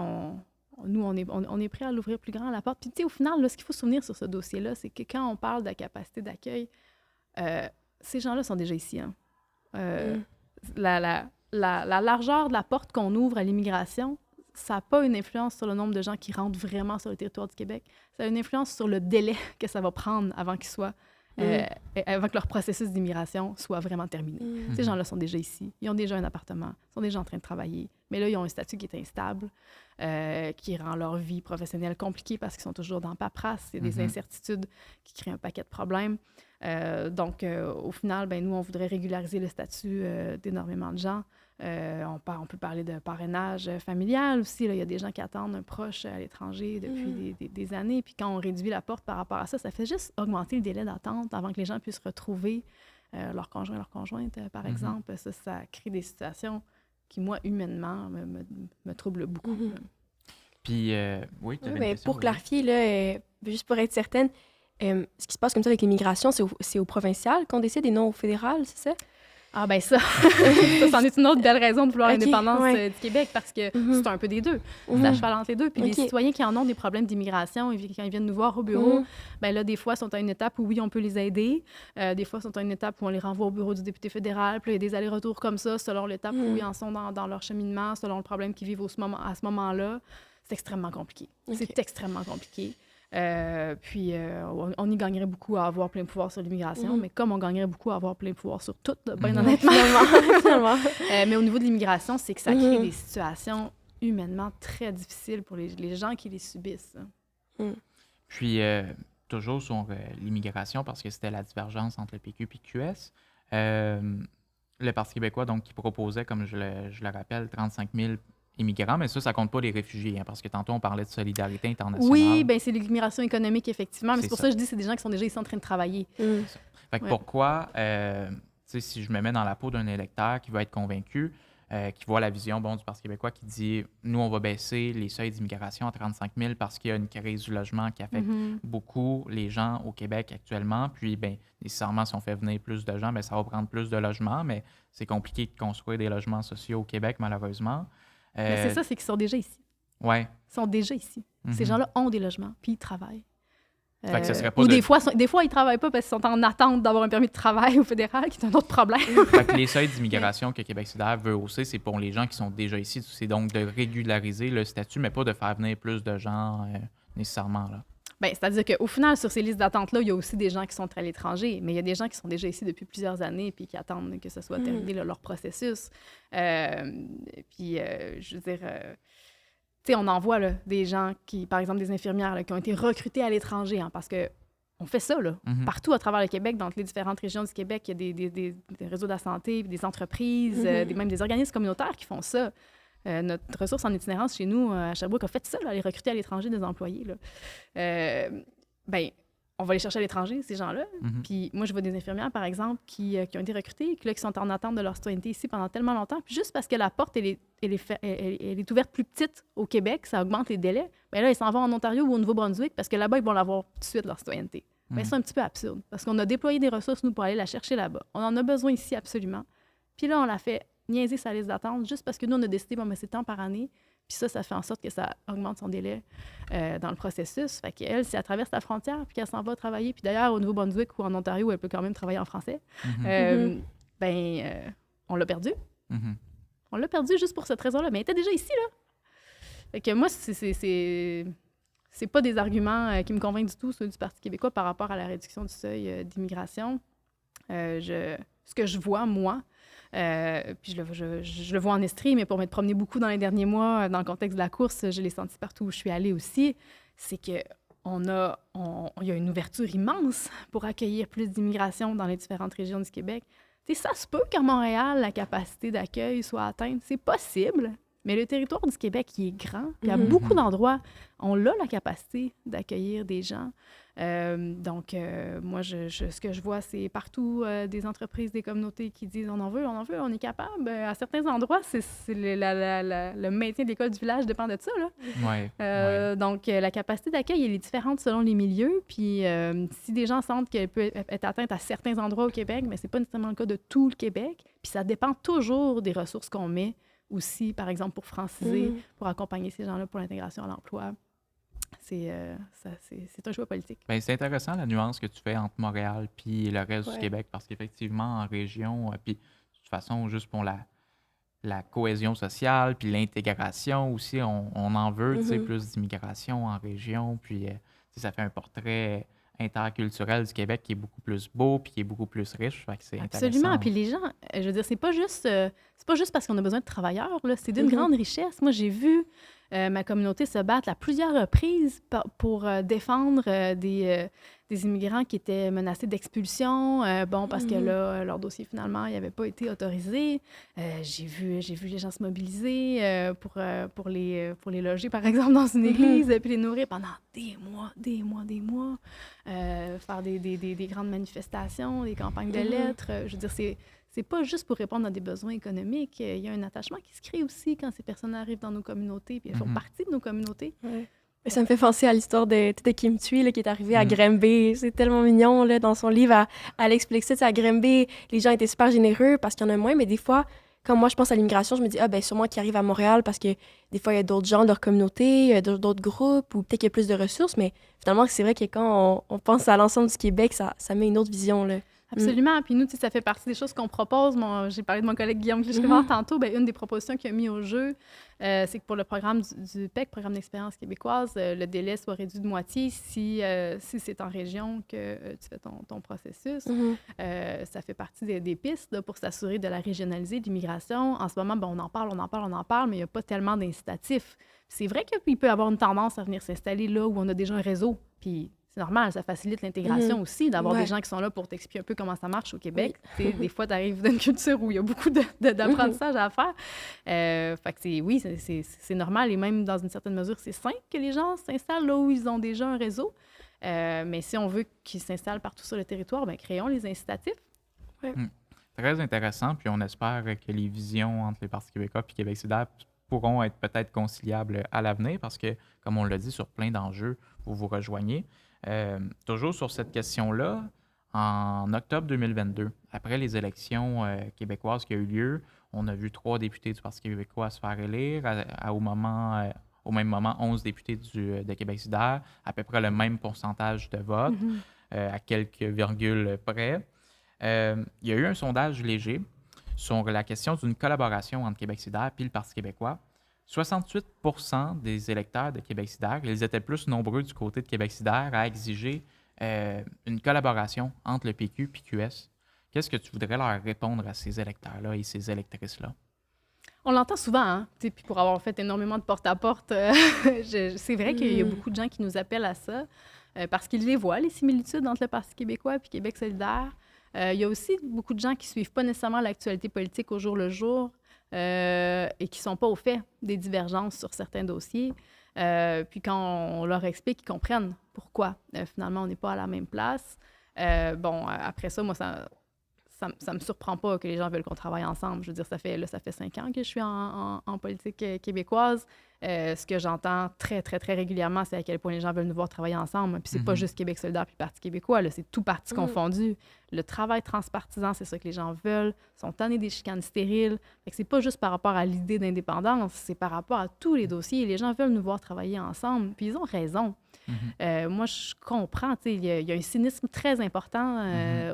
nous, on est prêt à l'ouvrir plus grand à la porte. Puis, tu sais, au final, là, ce qu'il faut se souvenir sur ce dossier-là, c'est que quand on parle de la capacité d'accueil, ces gens-là sont déjà ici. Hein. La largeur de la porte qu'on ouvre à l'immigration, ça n'a pas une influence sur le nombre de gens qui rentrent vraiment sur le territoire du Québec. Ça a une influence sur le délai que ça va prendre avant qu'ils soient... avant que leur processus d'immigration soit vraiment terminé. Ces gens-là sont déjà ici. Ils ont déjà un appartement. Ils sont déjà en train de travailler. Mais là, ils ont un statut qui est instable, qui rend leur vie professionnelle compliquée parce qu'ils sont toujours dans paperasse. Il y a des incertitudes qui créent un paquet de problèmes. Donc, au final, ben, nous, on voudrait régulariser le statut d'énormément de gens. On peut parler de parrainage familial aussi. Là. Il y a des gens qui attendent un proche à l'étranger depuis des années. Puis quand on réduit la porte par rapport à ça, ça fait juste augmenter le délai d'attente avant que les gens puissent retrouver leur conjoint, leur conjointe, par exemple. Ça crée des situations qui, moi, humainement, me troublent beaucoup. Puis, oui, tu avais une question, pour clarifier, là, juste pour être certaine, ce qui se passe comme ça avec l'immigration, c'est au provincial qu'on décide et non au fédéral, c'est ça? Ah ben ça, c'en est une autre belle raison de vouloir l'indépendance du Québec, parce que c'est un peu des deux. C'est à cheval entre les deux. Puis les citoyens qui en ont des problèmes d'immigration, quand ils viennent nous voir au bureau, ben là, des fois, sont à une étape où, oui, on peut les aider. Des fois, sont à une étape où on les renvoie au bureau du député fédéral. Puis il y a des allers-retours comme ça, selon l'étape où ils en sont dans leur cheminement, selon le problème qu'ils vivent à ce moment-là. C'est extrêmement compliqué. C'est extrêmement compliqué. Puis on y gagnerait beaucoup à avoir plein pouvoir sur l'immigration, mais comme on gagnerait beaucoup à avoir plein pouvoir sur tout, bien honnêtement. Finalement. Mais au niveau de l'immigration, c'est que ça crée des situations humainement très difficiles pour les gens qui les subissent. Puis, toujours sur l'immigration, parce que c'était la divergence entre le PQ et le QS, le Parti québécois, donc, qui proposait, comme je le rappelle, 35 000 immigrants, mais ça compte pas les réfugiés, hein, parce que tantôt, on parlait de solidarité internationale. Oui, bien, c'est l'immigration économique, effectivement, mais c'est pour ça que je dis que c'est des gens qui sont déjà ici en train de travailler. Fait que pourquoi, si je me mets dans la peau d'un électeur qui va être convaincu, qui voit la vision du Parti québécois qui dit « Nous, on va baisser les seuils d'immigration à 35 000 parce qu'il y a une crise du logement qui affecte beaucoup les gens au Québec actuellement. Puis, bien, nécessairement, si on fait venir plus de gens, bien, ça va prendre plus de logements, mais c'est compliqué de construire des logements sociaux au Québec, malheureusement. » Mais c'est ça, c'est qu'ils sont déjà ici. Ouais. Ils sont déjà ici. Ces gens-là ont des logements, puis ils travaillent. Fait que ça serait pas Ou de- des fois, ils ne travaillent pas parce qu'ils sont en attente d'avoir un permis de travail au fédéral, qui est un autre problème. Fait que les seuils d'immigration que Québec solidaire veut hausser, c'est pour les gens qui sont déjà ici. C'est donc de régulariser le statut, mais pas de faire venir plus de gens nécessairement. Là. Ben, c'est-à-dire qu'au final, sur ces listes d'attente-là, il y a aussi des gens qui sont à l'étranger, mais il y a des gens qui sont déjà ici depuis plusieurs années puis qui attendent que ce soit terminé là, leur processus. Je veux dire, tu sais, on en voit là, des gens qui, par exemple, des infirmières là, qui ont été recrutées à l'étranger, hein, parce que on fait ça là, partout à travers le Québec, dans les différentes régions du Québec, il y a des réseaux de la santé, des entreprises, même des organismes communautaires qui font ça. Notre ressource en itinérance chez nous, à Sherbrooke, a fait ça, là, aller recruter à l'étranger des employés. Là. Ben, on va les chercher à l'étranger, ces gens-là. Puis moi, je vois des infirmières, par exemple, qui ont été recrutées, qui sont en attente de leur citoyenneté ici pendant tellement longtemps. Puis juste parce que la porte, elle est ouverte plus petite au Québec, ça augmente les délais. Bien là, ils s'en vont en Ontario ou au Nouveau-Brunswick parce que là-bas, ils vont l'avoir tout de suite, leur citoyenneté. Mais c'est un petit peu absurde parce qu'on a déployé des ressources, nous, pour aller la chercher là-bas. On en a besoin ici, absolument. Puis là, on l'a fait niaiser sa liste d'attente juste parce que nous, on a décidé, bon, mais c'est temps par année. Puis ça fait en sorte que ça augmente son délai dans le processus. Fait qu'elle, si elle traverse la frontière puis qu'elle s'en va travailler, puis d'ailleurs, au Nouveau-Brunswick ou en Ontario, elle peut quand même travailler en français, on l'a perdu. On l'a perdu juste pour cette raison-là. Mais elle était déjà ici, là. Fait que moi, c'est pas des arguments qui me convainquent du tout, ceux du Parti québécois, par rapport à la réduction du seuil d'immigration. Ce que je vois, moi, puis je le vois en Estrie, mais pour m'être promenée beaucoup dans les derniers mois, dans le contexte de la course, je l'ai senti partout où je suis allée aussi, c'est qu'il y a une ouverture immense pour accueillir plus d'immigration dans les différentes régions du Québec. Tu sais, ça se peut qu'à Montréal, la capacité d'accueil soit atteinte. C'est possible, mais le territoire du Québec, il est grand. Puis à beaucoup d'endroits, on a la capacité d'accueillir des gens. Moi, ce que je vois, c'est partout des entreprises, des communautés qui disent on en veut, on est capable. À certains endroits, le maintien de l'école du village dépend de ça. Là. Donc, la capacité d'accueil, elle est différente selon les milieux. Puis, si des gens sentent qu'elle peut être atteinte à certains endroits au Québec, mais ce n'est pas nécessairement le cas de tout le Québec. Puis, ça dépend toujours des ressources qu'on met aussi, par exemple, pour franciser, pour accompagner ces gens-là pour l'intégration à l'emploi. C'est un choix politique. Bien, c'est intéressant la nuance que tu fais entre Montréal puis le reste du Québec, parce qu'effectivement, en région, puis de toute façon, juste pour la cohésion sociale, puis l'intégration aussi, on en veut, tu sais, plus d'immigration en région, puis ça fait un portrait interculturel du Québec qui est beaucoup plus beau, puis qui est beaucoup plus riche, fait que c'est Absolument. intéressant. Puis les gens, je veux dire, c'est pas juste parce qu'on a besoin de travailleurs, là, c'est d'une grande richesse. Moi, j'ai vu ma communauté se battre à plusieurs reprises pour défendre des immigrants qui étaient menacés d'expulsion, parce que là, leur dossier, finalement, il n'avait pas été autorisé. J'ai vu les gens se mobiliser pour les loger, par exemple, dans une église, puis les nourrir pendant des mois, faire des grandes manifestations, des campagnes de lettres. Je veux dire, c'est pas juste pour répondre à des besoins économiques. Il y a un attachement qui se crée aussi quand ces personnes arrivent dans nos communautés, puis elles font partie de nos communautés. Ça me fait penser à l'histoire de Kim Thuy là, qui est arrivée à Granby. C'est tellement mignon. Là, dans son livre, elle explique ça. À Granby, les gens étaient super généreux parce qu'il y en a moins, mais des fois, quand moi je pense à l'immigration, je me dis, sûrement qu'ils arrivent à Montréal parce que des fois, il y a d'autres gens de leur communauté, d'autres groupes, ou peut-être qu'il y a plus de ressources, mais finalement, c'est vrai que quand on pense à l'ensemble du Québec, ça met une autre vision. Là. Absolument. Puis nous, tu sais, ça fait partie des choses qu'on propose. J'ai parlé de mon collègue Guillaume Clichy-Rivard tantôt. Une des propositions qu'il a mis au jeu, c'est que pour le programme du PEC, Programme d'expérience québécoise, le délai soit réduit de moitié si c'est en région que tu fais ton processus. Ça fait partie des pistes là, pour s'assurer de la régionaliser, de l'immigration. En ce moment, on en parle, mais il n'y a pas tellement d'incitatifs. C'est vrai qu'il peut y avoir une tendance à venir s'installer là où on a déjà un réseau. Puis c'est normal, ça facilite l'intégration aussi, d'avoir des gens qui sont là pour t'expliquer un peu comment ça marche au Québec. Des fois, tu arrives d'une culture où il y a beaucoup d'apprentissage à faire. Fait que c'est normal et même dans une certaine mesure, c'est sain que les gens s'installent là où ils ont déjà un réseau. Mais si on veut qu'ils s'installent partout sur le territoire, créons les incitatifs. Très intéressant, puis on espère que les visions entre les partis québécois et Québec solidaire pourront être peut-être conciliables à l'avenir parce que, comme on l'a dit, sur plein d'enjeux, vous rejoignez. Toujours sur cette question-là, en octobre 2022, après les élections québécoises qui ont eu lieu, on a vu 3 députés du Parti québécois se faire élire au au même moment 11 députés de Québec solidaire, à peu près le même pourcentage de vote, à quelques virgules près. Il y a eu un sondage léger sur la question d'une collaboration entre Québec solidaire et le Parti québécois. 68% des électeurs de Québec solidaire, ils étaient plus nombreux du côté de Québec solidaire à exiger une collaboration entre le PQ et QS. Qu'est-ce que tu voudrais leur répondre à ces électeurs-là et ces électrices-là? On l'entend souvent, hein? Puis pour avoir fait énormément de porte-à-porte, c'est vrai qu'il y a beaucoup de gens qui nous appellent à ça parce qu'ils les voient, les similitudes entre le Parti québécois et Québec solidaire. Il y a aussi beaucoup de gens qui ne suivent pas nécessairement l'actualité politique au jour le jour et qui ne sont pas au fait des divergences sur certains dossiers. Puis quand on leur explique, ils comprennent pourquoi. Finalement, on n'est pas à la même place. Après ça, moi, ça me surprend pas que les gens veulent qu'on travaille ensemble. Je veux dire, ça fait 5 ans que je suis en politique québécoise. Ce que j'entends très, très, très régulièrement, c'est à quel point les gens veulent nous voir travailler ensemble. Puis c'est pas juste Québec solidaire puis Parti québécois, là, c'est tout parti confondu. Le travail transpartisan, c'est ça que les gens veulent. Ils sont tannés des chicanes stériles. Fait que c'est pas juste par rapport à l'idée d'indépendance, c'est par rapport à tous les dossiers. Les gens veulent nous voir travailler ensemble. Puis ils ont raison. Moi, je comprends, il y a un cynisme très important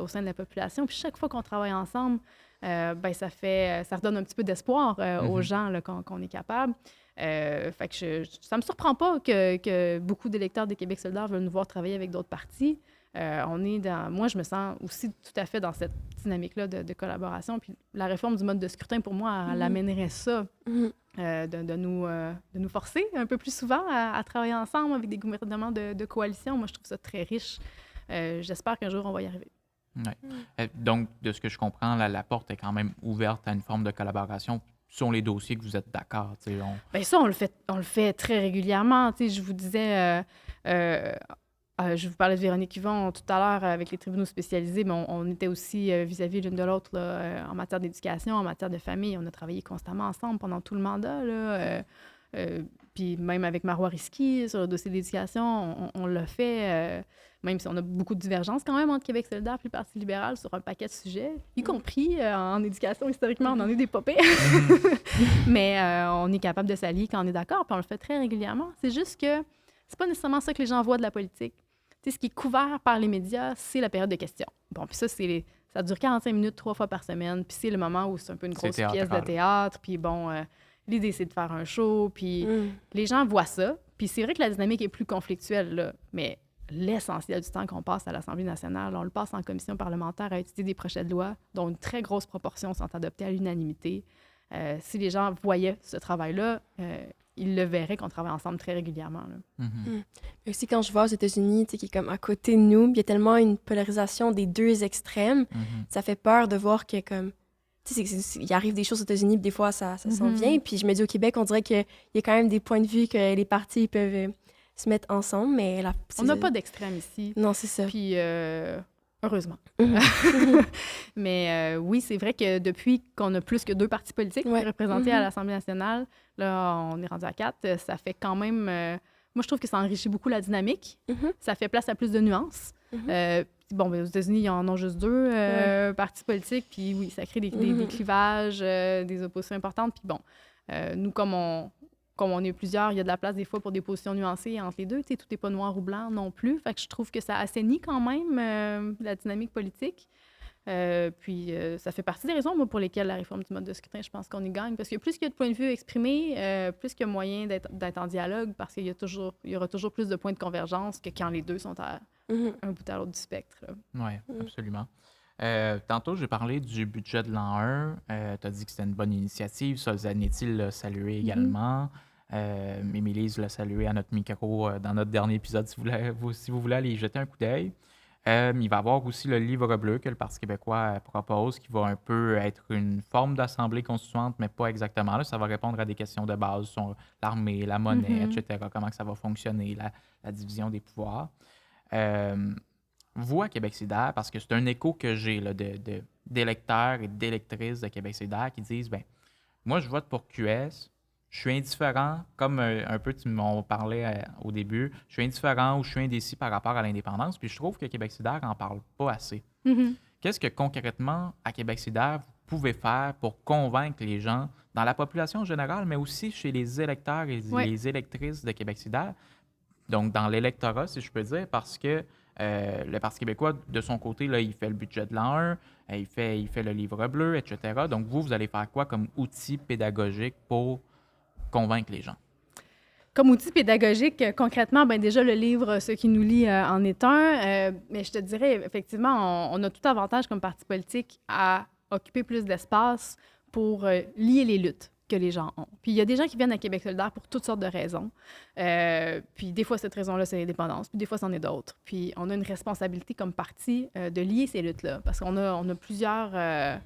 au sein de la population. Puis chaque fois qu'on travaille ensemble, ça redonne un petit peu d'espoir aux gens là, qu'on est capable. Fait que ça me surprend pas que beaucoup d'électeurs de Québec solidaire veulent nous voir travailler avec d'autres partis. Moi, je me sens aussi tout à fait dans cette dynamique-là de collaboration. Puis la réforme du mode de scrutin, pour moi, elle amènerait ça, de nous forcer un peu plus souvent à travailler ensemble avec des gouvernements de coalition. Moi, je trouve ça très riche. J'espère qu'un jour, on va y arriver. Ouais. Donc, de ce que je comprends, la porte est quand même ouverte à une forme de collaboration sur les dossiers que vous êtes d'accord. Bien, ça, on le fait très régulièrement. Je vous disais... je vous parlais de Véronique Yvon tout à l'heure avec les tribunaux spécialisés, mais on était aussi vis-à-vis l'une de l'autre en matière d'éducation, en matière de famille. On a travaillé constamment ensemble pendant tout le mandat. Puis même avec Marois Risky sur le dossier d'éducation, on l'a fait, même si on a beaucoup de divergences quand même entre Québec solidaire et le Parti libéral sur un paquet de sujets, y compris en éducation. Historiquement, on en est des popés. Mais on est capable de s'allier quand on est d'accord, puis on le fait très régulièrement. C'est juste que c'est pas nécessairement ça que les gens voient de la politique. Ce qui est couvert par les médias, c'est la période de questions. Bon, puis ça dure 45 minutes 3 fois par semaine, puis c'est le moment où c'est un peu une grosse pièce de théâtre, puis bon, l'idée, c'est de faire un show, puis les gens voient ça. Puis c'est vrai que la dynamique est plus conflictuelle, là, mais l'essentiel du temps qu'on passe à l'Assemblée nationale, on le passe en commission parlementaire à étudier des projets de loi dont une très grosse proportion sont adoptés à l'unanimité. Si les gens voyaient ce travail-là, ils le verraient qu'on travaille ensemble très régulièrement. Là. Aussi, quand je vois aux États-Unis, qui est comme à côté de nous, il y a tellement une polarisation des deux extrêmes, ça fait peur de voir que comme... il arrive des choses aux États-Unis, puis des fois, ça s'en vient. Puis je me dis, au Québec, on dirait qu'il y a quand même des points de vue que les partis peuvent se mettre ensemble, mais... On n'a pas d'extrême ici. Non, c'est ça. Puis... heureusement. Mais oui, c'est vrai que depuis qu'on a plus que 2 partis politiques représentés à l'Assemblée nationale, là, on est rendu à 4, ça fait quand même... moi, je trouve que ça enrichit beaucoup la dynamique. Ça fait place à plus de nuances. Bon, aux États-Unis, ils en ont juste 2 partis politiques, puis oui, ça crée des clivages, des oppositions importantes. Puis bon, nous, comme on est plusieurs, il y a de la place des fois pour des positions nuancées entre les deux. Tu sais, tout n'est pas noir ou blanc non plus. Fait que je trouve que ça assainit quand même la dynamique politique. Puis ça fait partie des raisons, moi, pour lesquelles la réforme du mode de scrutin, je pense qu'on y gagne. Parce que plus qu'il y a de points de vue exprimés, plus qu'il y a moyen d'être en dialogue, parce qu'il y aura toujours plus de points de convergence que quand les deux sont à un bout à l'autre du spectre. Oui, absolument. Tantôt, j'ai parlé du budget de l'an 1. Tu as dit que c'était une bonne initiative. Ça, Zanetti l'a salué également. Émilise l'a salué à notre micro dans notre dernier épisode, si vous voulez aller y jeter un coup d'œil. Il va y avoir aussi le livre bleu que le Parti québécois propose, qui va un peu être une forme d'assemblée constituante, mais pas exactement. Là, ça va répondre à des questions de base sur l'armée, la monnaie, etc., comment que ça va fonctionner, la division des pouvoirs. Vous, à Québec solidaire, parce que c'est un écho que j'ai là, d'électeurs et d'électrices de Québec solidaire qui disent, ben moi, je vote pour QS, je suis indifférent, comme un peu tu m'en parlais au début, je suis indifférent ou je suis indécis par rapport à l'indépendance, puis je trouve que Québec solidaire n'en parle pas assez. Qu'est-ce que concrètement, à Québec solidaire, vous pouvez faire pour convaincre les gens dans la population générale, mais aussi chez les électeurs et les électrices de Québec solidaire, donc dans l'électorat, si je peux dire, parce que le Parti québécois, de son côté, là, il fait le budget de l'an 1, il fait le livre bleu, etc. Donc, vous allez faire quoi comme outil pédagogique pour convaincre les gens? Comme outil pédagogique, concrètement, ben déjà, le livre « Ce qui nous lie » en est un. Mais je te dirais, effectivement, on a tout avantage comme parti politique à occuper plus d'espace pour lier les luttes que les gens ont. Puis il y a des gens qui viennent à Québec solidaire pour toutes sortes de raisons. Puis des fois, cette raison-là, c'est l'indépendance. Puis des fois, c'en est d'autres. Puis on a une responsabilité comme parti de lier ces luttes-là. Parce qu'on a plusieurs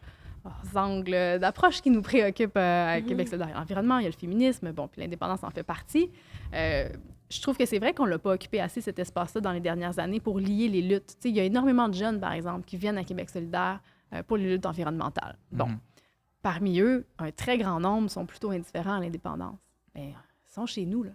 angles d'approche qui nous préoccupent à Québec solidaire. L'environnement, il y a le féminisme, bon, puis l'indépendance en fait partie. Je trouve que c'est vrai qu'on ne l'a pas occupé assez, cet espace-là, dans les dernières années pour lier les luttes. Il y a énormément de jeunes, par exemple, qui viennent à Québec solidaire pour les luttes environnementales. Bon. Parmi eux, un très grand nombre sont plutôt indifférents à l'indépendance. Mais ils sont chez nous, là.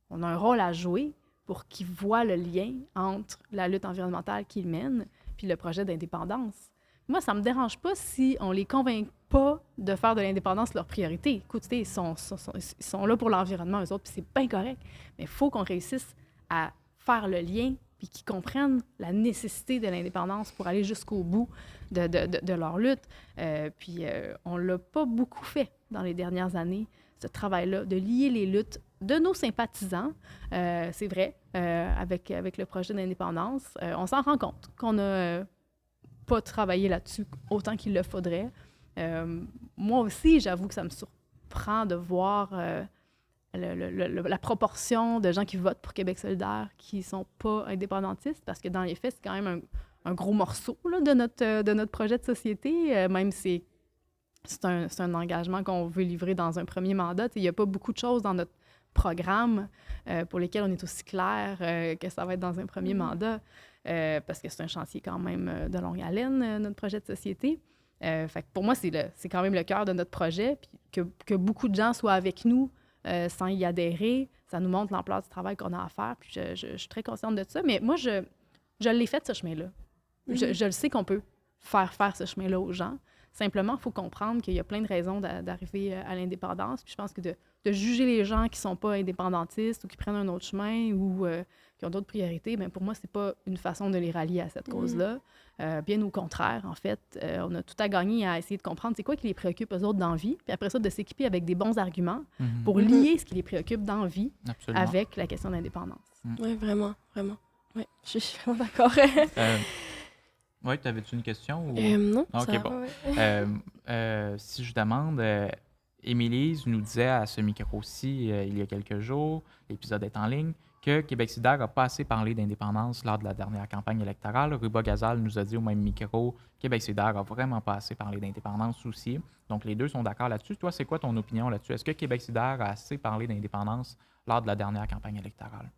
On a un rôle à jouer pour qu'ils voient le lien entre la lutte environnementale qu'ils mènent puis le projet d'indépendance. Moi, ça me dérange pas si on les convainc pas de faire de l'indépendance leur priorité. Écoutez, ils sont là pour l'environnement, eux autres, puis c'est bien correct. Mais il faut qu'on réussisse à faire le lien puis qu'ils comprennent la nécessité de l'indépendance pour aller jusqu'au bout de leur lutte. On ne l'a pas beaucoup fait dans les dernières années, ce travail-là, de lier les luttes de nos sympathisants, c'est vrai, avec le projet d'indépendance. On s'en rend compte qu'on n'a pas travaillé là-dessus autant qu'il le faudrait. Moi aussi, j'avoue que ça me surprend de voir la proportion de gens qui votent pour Québec solidaire qui ne sont pas indépendantistes, parce que dans les faits, c'est quand même un gros morceau là, de notre projet de société, même si c'est un engagement qu'on veut livrer dans un premier mandat. Il n'y a pas beaucoup de choses dans notre programme pour lesquelles on est aussi clair que ça va être dans un premier mandat, parce que c'est un chantier quand même de longue haleine, notre projet de société. Fait que pour moi, c'est quand même le cœur de notre projet, puis que beaucoup de gens soient avec nous sans y adhérer, ça nous montre l'ampleur du travail qu'on a à faire, puis je suis très consciente de ça. Mais moi, je l'ai fait, ce chemin-là. Je le sais qu'on peut faire ce chemin-là aux gens. Simplement, il faut comprendre qu'il y a plein de raisons d'arriver à l'indépendance. Puis je pense que de juger les gens qui ne sont pas indépendantistes ou qui prennent un autre chemin ou qui ont d'autres priorités, bien, pour moi, ce n'est pas une façon de les rallier à cette cause-là. Bien au contraire, en fait, on a tout à gagner à essayer de comprendre c'est quoi qui les préoccupe eux autres dans la vie, puis après ça, de s'équiper avec des bons arguments pour lier ce qui les préoccupe dans la vie avec la question d'indépendance. Oui, vraiment, vraiment. Oui, je suis vraiment d'accord. Oui, t'avais-tu une question? Ou... non, OK, ça bon. va, Si je demande, Émilie nous disait à ce micro-ci, il y a quelques jours, l'épisode est en ligne, que Québec solidaire n'a pas assez parlé d'indépendance lors de la dernière campagne électorale. Ruba Gazal nous a dit au même micro, Québec solidaire n'a vraiment pas assez parlé d'indépendance aussi. Donc, les deux sont d'accord là-dessus. Toi, c'est quoi ton opinion là-dessus? Est-ce que Québec solidaire a assez parlé d'indépendance lors de la dernière campagne électorale?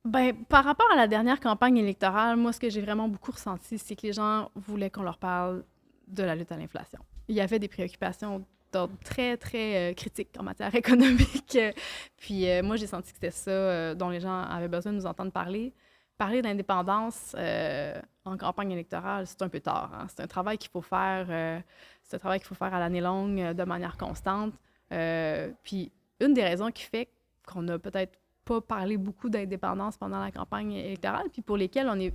Bien, par rapport à la dernière campagne électorale, moi, ce que j'ai vraiment beaucoup ressenti, c'est que les gens voulaient qu'on leur parle de la lutte à l'inflation. Il y avait des préoccupations d'ordre très, très critique en matière économique. Puis moi, j'ai senti que c'était ça dont les gens avaient besoin de nous entendre parler. Parler d'indépendance en campagne électorale, c'est un peu tard. Hein? C'est un travail qu'il faut faire. C'est un travail qu'il faut faire à l'année longue, de manière constante. Puis une des raisons qui fait qu'on n'a peut-être pas parlé beaucoup d'indépendance pendant la campagne électorale, puis pour lesquelles on est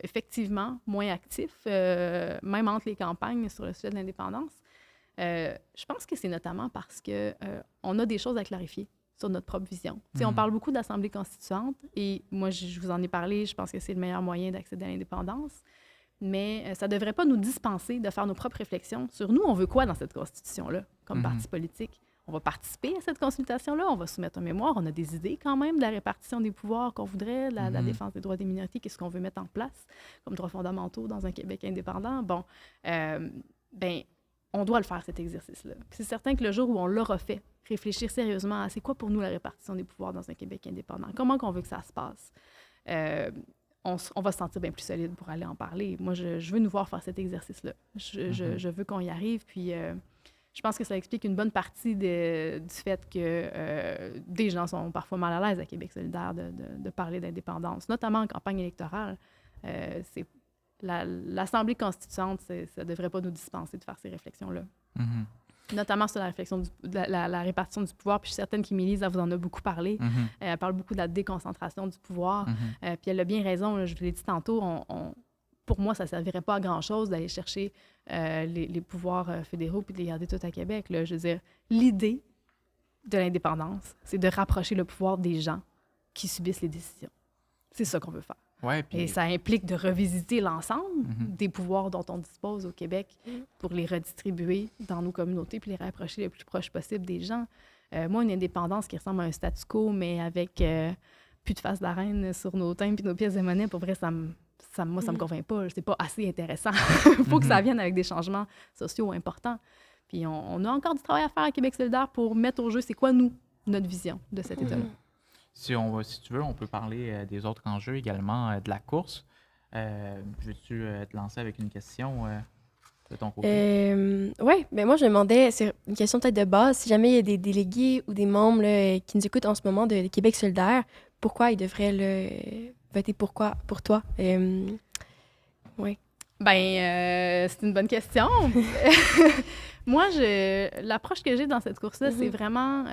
effectivement moins actif, même entre les campagnes sur le sujet de l'indépendance. Je pense que c'est notamment parce qu'on a des choses à clarifier sur notre propre vision. On parle beaucoup d'Assemblée constituante, et moi, je vous en ai parlé, je pense que c'est le meilleur moyen d'accéder à l'indépendance, mais ça ne devrait pas nous dispenser de faire nos propres réflexions sur nous, on veut quoi dans cette constitution-là, comme parti politique. On va participer à cette consultation-là, on va soumettre un mémoire, on a des idées quand même de la répartition des pouvoirs qu'on voudrait, de la défense des droits des minorités, qu'est-ce qu'on veut mettre en place comme droits fondamentaux dans un Québec indépendant. Bon, on doit le faire, cet exercice-là. Puis c'est certain que le jour où on l'aura fait, réfléchir sérieusement à c'est quoi pour nous la répartition des pouvoirs dans un Québec indépendant, comment qu'on veut que ça se passe, on va se sentir bien plus solide pour aller en parler. Moi, je veux nous voir faire cet exercice-là. Je veux qu'on y arrive, puis... je pense que ça explique une bonne partie du fait que des gens sont parfois mal à l'aise à Québec solidaire de parler d'indépendance, notamment en campagne électorale. l'Assemblée constituante, ça ne devrait pas nous dispenser de faire ces réflexions-là. Notamment sur la réflexion la répartition du pouvoir. Puis je suis certaine qu'Émilie, elle vous en a beaucoup parlé. Elle parle beaucoup de la déconcentration du pouvoir. Puis elle a bien raison, là, je vous l'ai dit tantôt, pour moi, ça ne servirait pas à grand-chose d'aller chercher les pouvoirs fédéraux puis de les garder tout à Québec. Là. Je veux dire, l'idée de l'indépendance, c'est de rapprocher le pouvoir des gens qui subissent les décisions. C'est ça qu'on veut faire. Ouais, puis... Et ça implique de revisiter l'ensemble des pouvoirs dont on dispose au Québec pour les redistribuer dans nos communautés puis les rapprocher le plus proche possible des gens. Moi, une indépendance qui ressemble à un statu quo, mais avec plus de face de la reine sur nos timbres puis nos pièces de monnaie, pour vrai, ça me convainc pas. C'est pas assez intéressant. Il faut que ça vienne avec des changements sociaux importants. Puis on a encore du travail à faire à Québec solidaire pour mettre au jeu c'est quoi, notre vision de cet État-là. Si tu veux, on peut parler des autres enjeux également de la course. Veux-tu te lancer avec une question de ton côté? Oui, mais moi, je me demandais, c'est une question peut-être de base, si jamais il y a des délégués ou des membres là, qui nous écoutent en ce moment de Québec solidaire, pourquoi ils devraient voter pour toi? Oui. C'est une bonne question. Moi, l'approche que j'ai dans cette course-là, c'est vraiment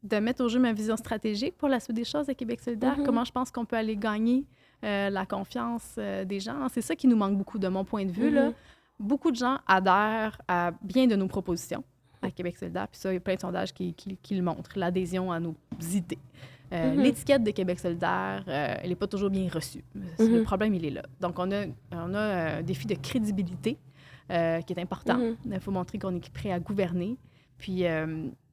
de mettre au jeu ma vision stratégique pour la suite des choses à Québec solidaire. Comment je pense qu'on peut aller gagner la confiance des gens. C'est ça qui nous manque beaucoup de mon point de vue. Là. Beaucoup de gens adhèrent à bien de nos propositions à Québec solidaire. Puis ça, il y a plein de sondages qui le montrent, l'adhésion à nos idées. L'étiquette de Québec solidaire, elle n'est pas toujours bien reçue. Le problème, il est là. Donc, on a un défi de crédibilité qui est important. Il faut montrer qu'on est prêt à gouverner. Puis,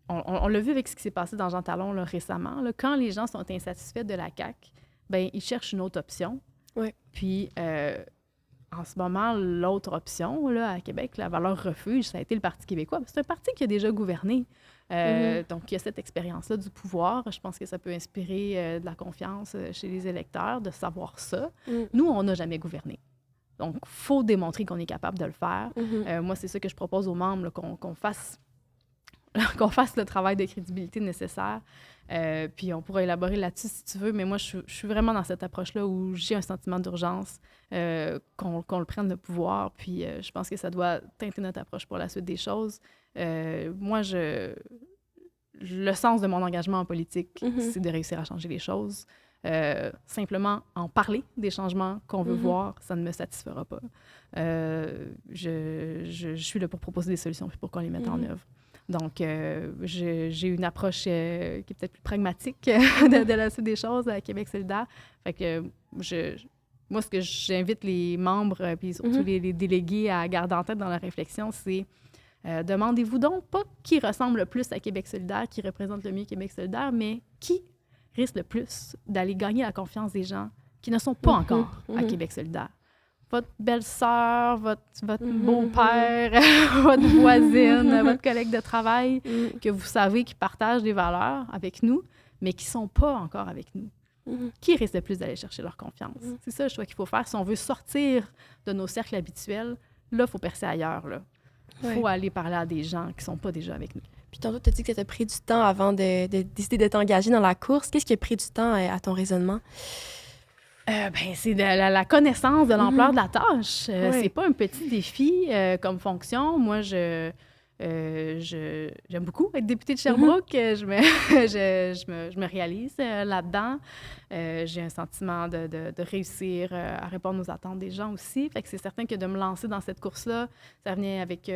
on l'a vu avec ce qui s'est passé dans Jean Talon là, récemment. Là, quand les gens sont insatisfaits de la CAQ, bien, ils cherchent une autre option. Ouais. Puis, en ce moment, l'autre option là, à Québec, la valeur refuge, ça a été le Parti québécois. C'est un parti qui a déjà gouverné. Donc, il y a cette expérience-là du pouvoir. Je pense que ça peut inspirer de la confiance chez les électeurs de savoir ça. Nous, on n'a jamais gouverné. Donc, il faut démontrer qu'on est capable de le faire. Moi, c'est ça que je propose aux membres, là, qu'on fasse le travail de crédibilité nécessaire. Puis on pourra élaborer là-dessus si tu veux, mais moi, je suis vraiment dans cette approche-là où j'ai un sentiment d'urgence, qu'on le prenne le pouvoir, puis je pense que ça doit teinter notre approche pour la suite des choses. Moi, le sens de mon engagement en politique, c'est de réussir à changer les choses. Simplement en parler des changements qu'on veut voir, ça ne me satisfera pas. Je suis là pour proposer des solutions puis pour qu'on les mette en œuvre. Donc, j'ai une approche qui est peut-être plus pragmatique de la suite des choses à Québec solidaire. Fait que moi, ce que j'invite les membres puis surtout les délégués à garder en tête dans la réflexion, c'est demandez-vous donc pas qui ressemble le plus à Québec solidaire, qui représente le mieux Québec solidaire, mais qui risque le plus d'aller gagner la confiance des gens qui ne sont pas encore à Québec solidaire. Votre belle-sœur, votre beau-père, votre voisine, votre collègue de travail, que vous savez qui partagent des valeurs avec nous, mais qui ne sont pas encore avec nous. Qui risque le plus d'aller chercher leur confiance? C'est ça le choix qu'il faut faire. Si on veut sortir de nos cercles habituels, là, il faut percer ailleurs. Il faut aller parler à des gens qui ne sont pas déjà avec nous. Puis tantôt, tu as dit que ça t'a pris du temps avant de décider de t'engager dans la course. Qu'est-ce qui a pris du temps à ton raisonnement? C'est la connaissance de l'ampleur de la tâche. C'est pas un petit défi comme fonction. Moi, j'aime beaucoup être députée de Sherbrooke. Je me réalise là-dedans. J'ai un sentiment de réussir à répondre aux attentes des gens aussi. Fait que c'est certain que de me lancer dans cette course-là, ça venait avec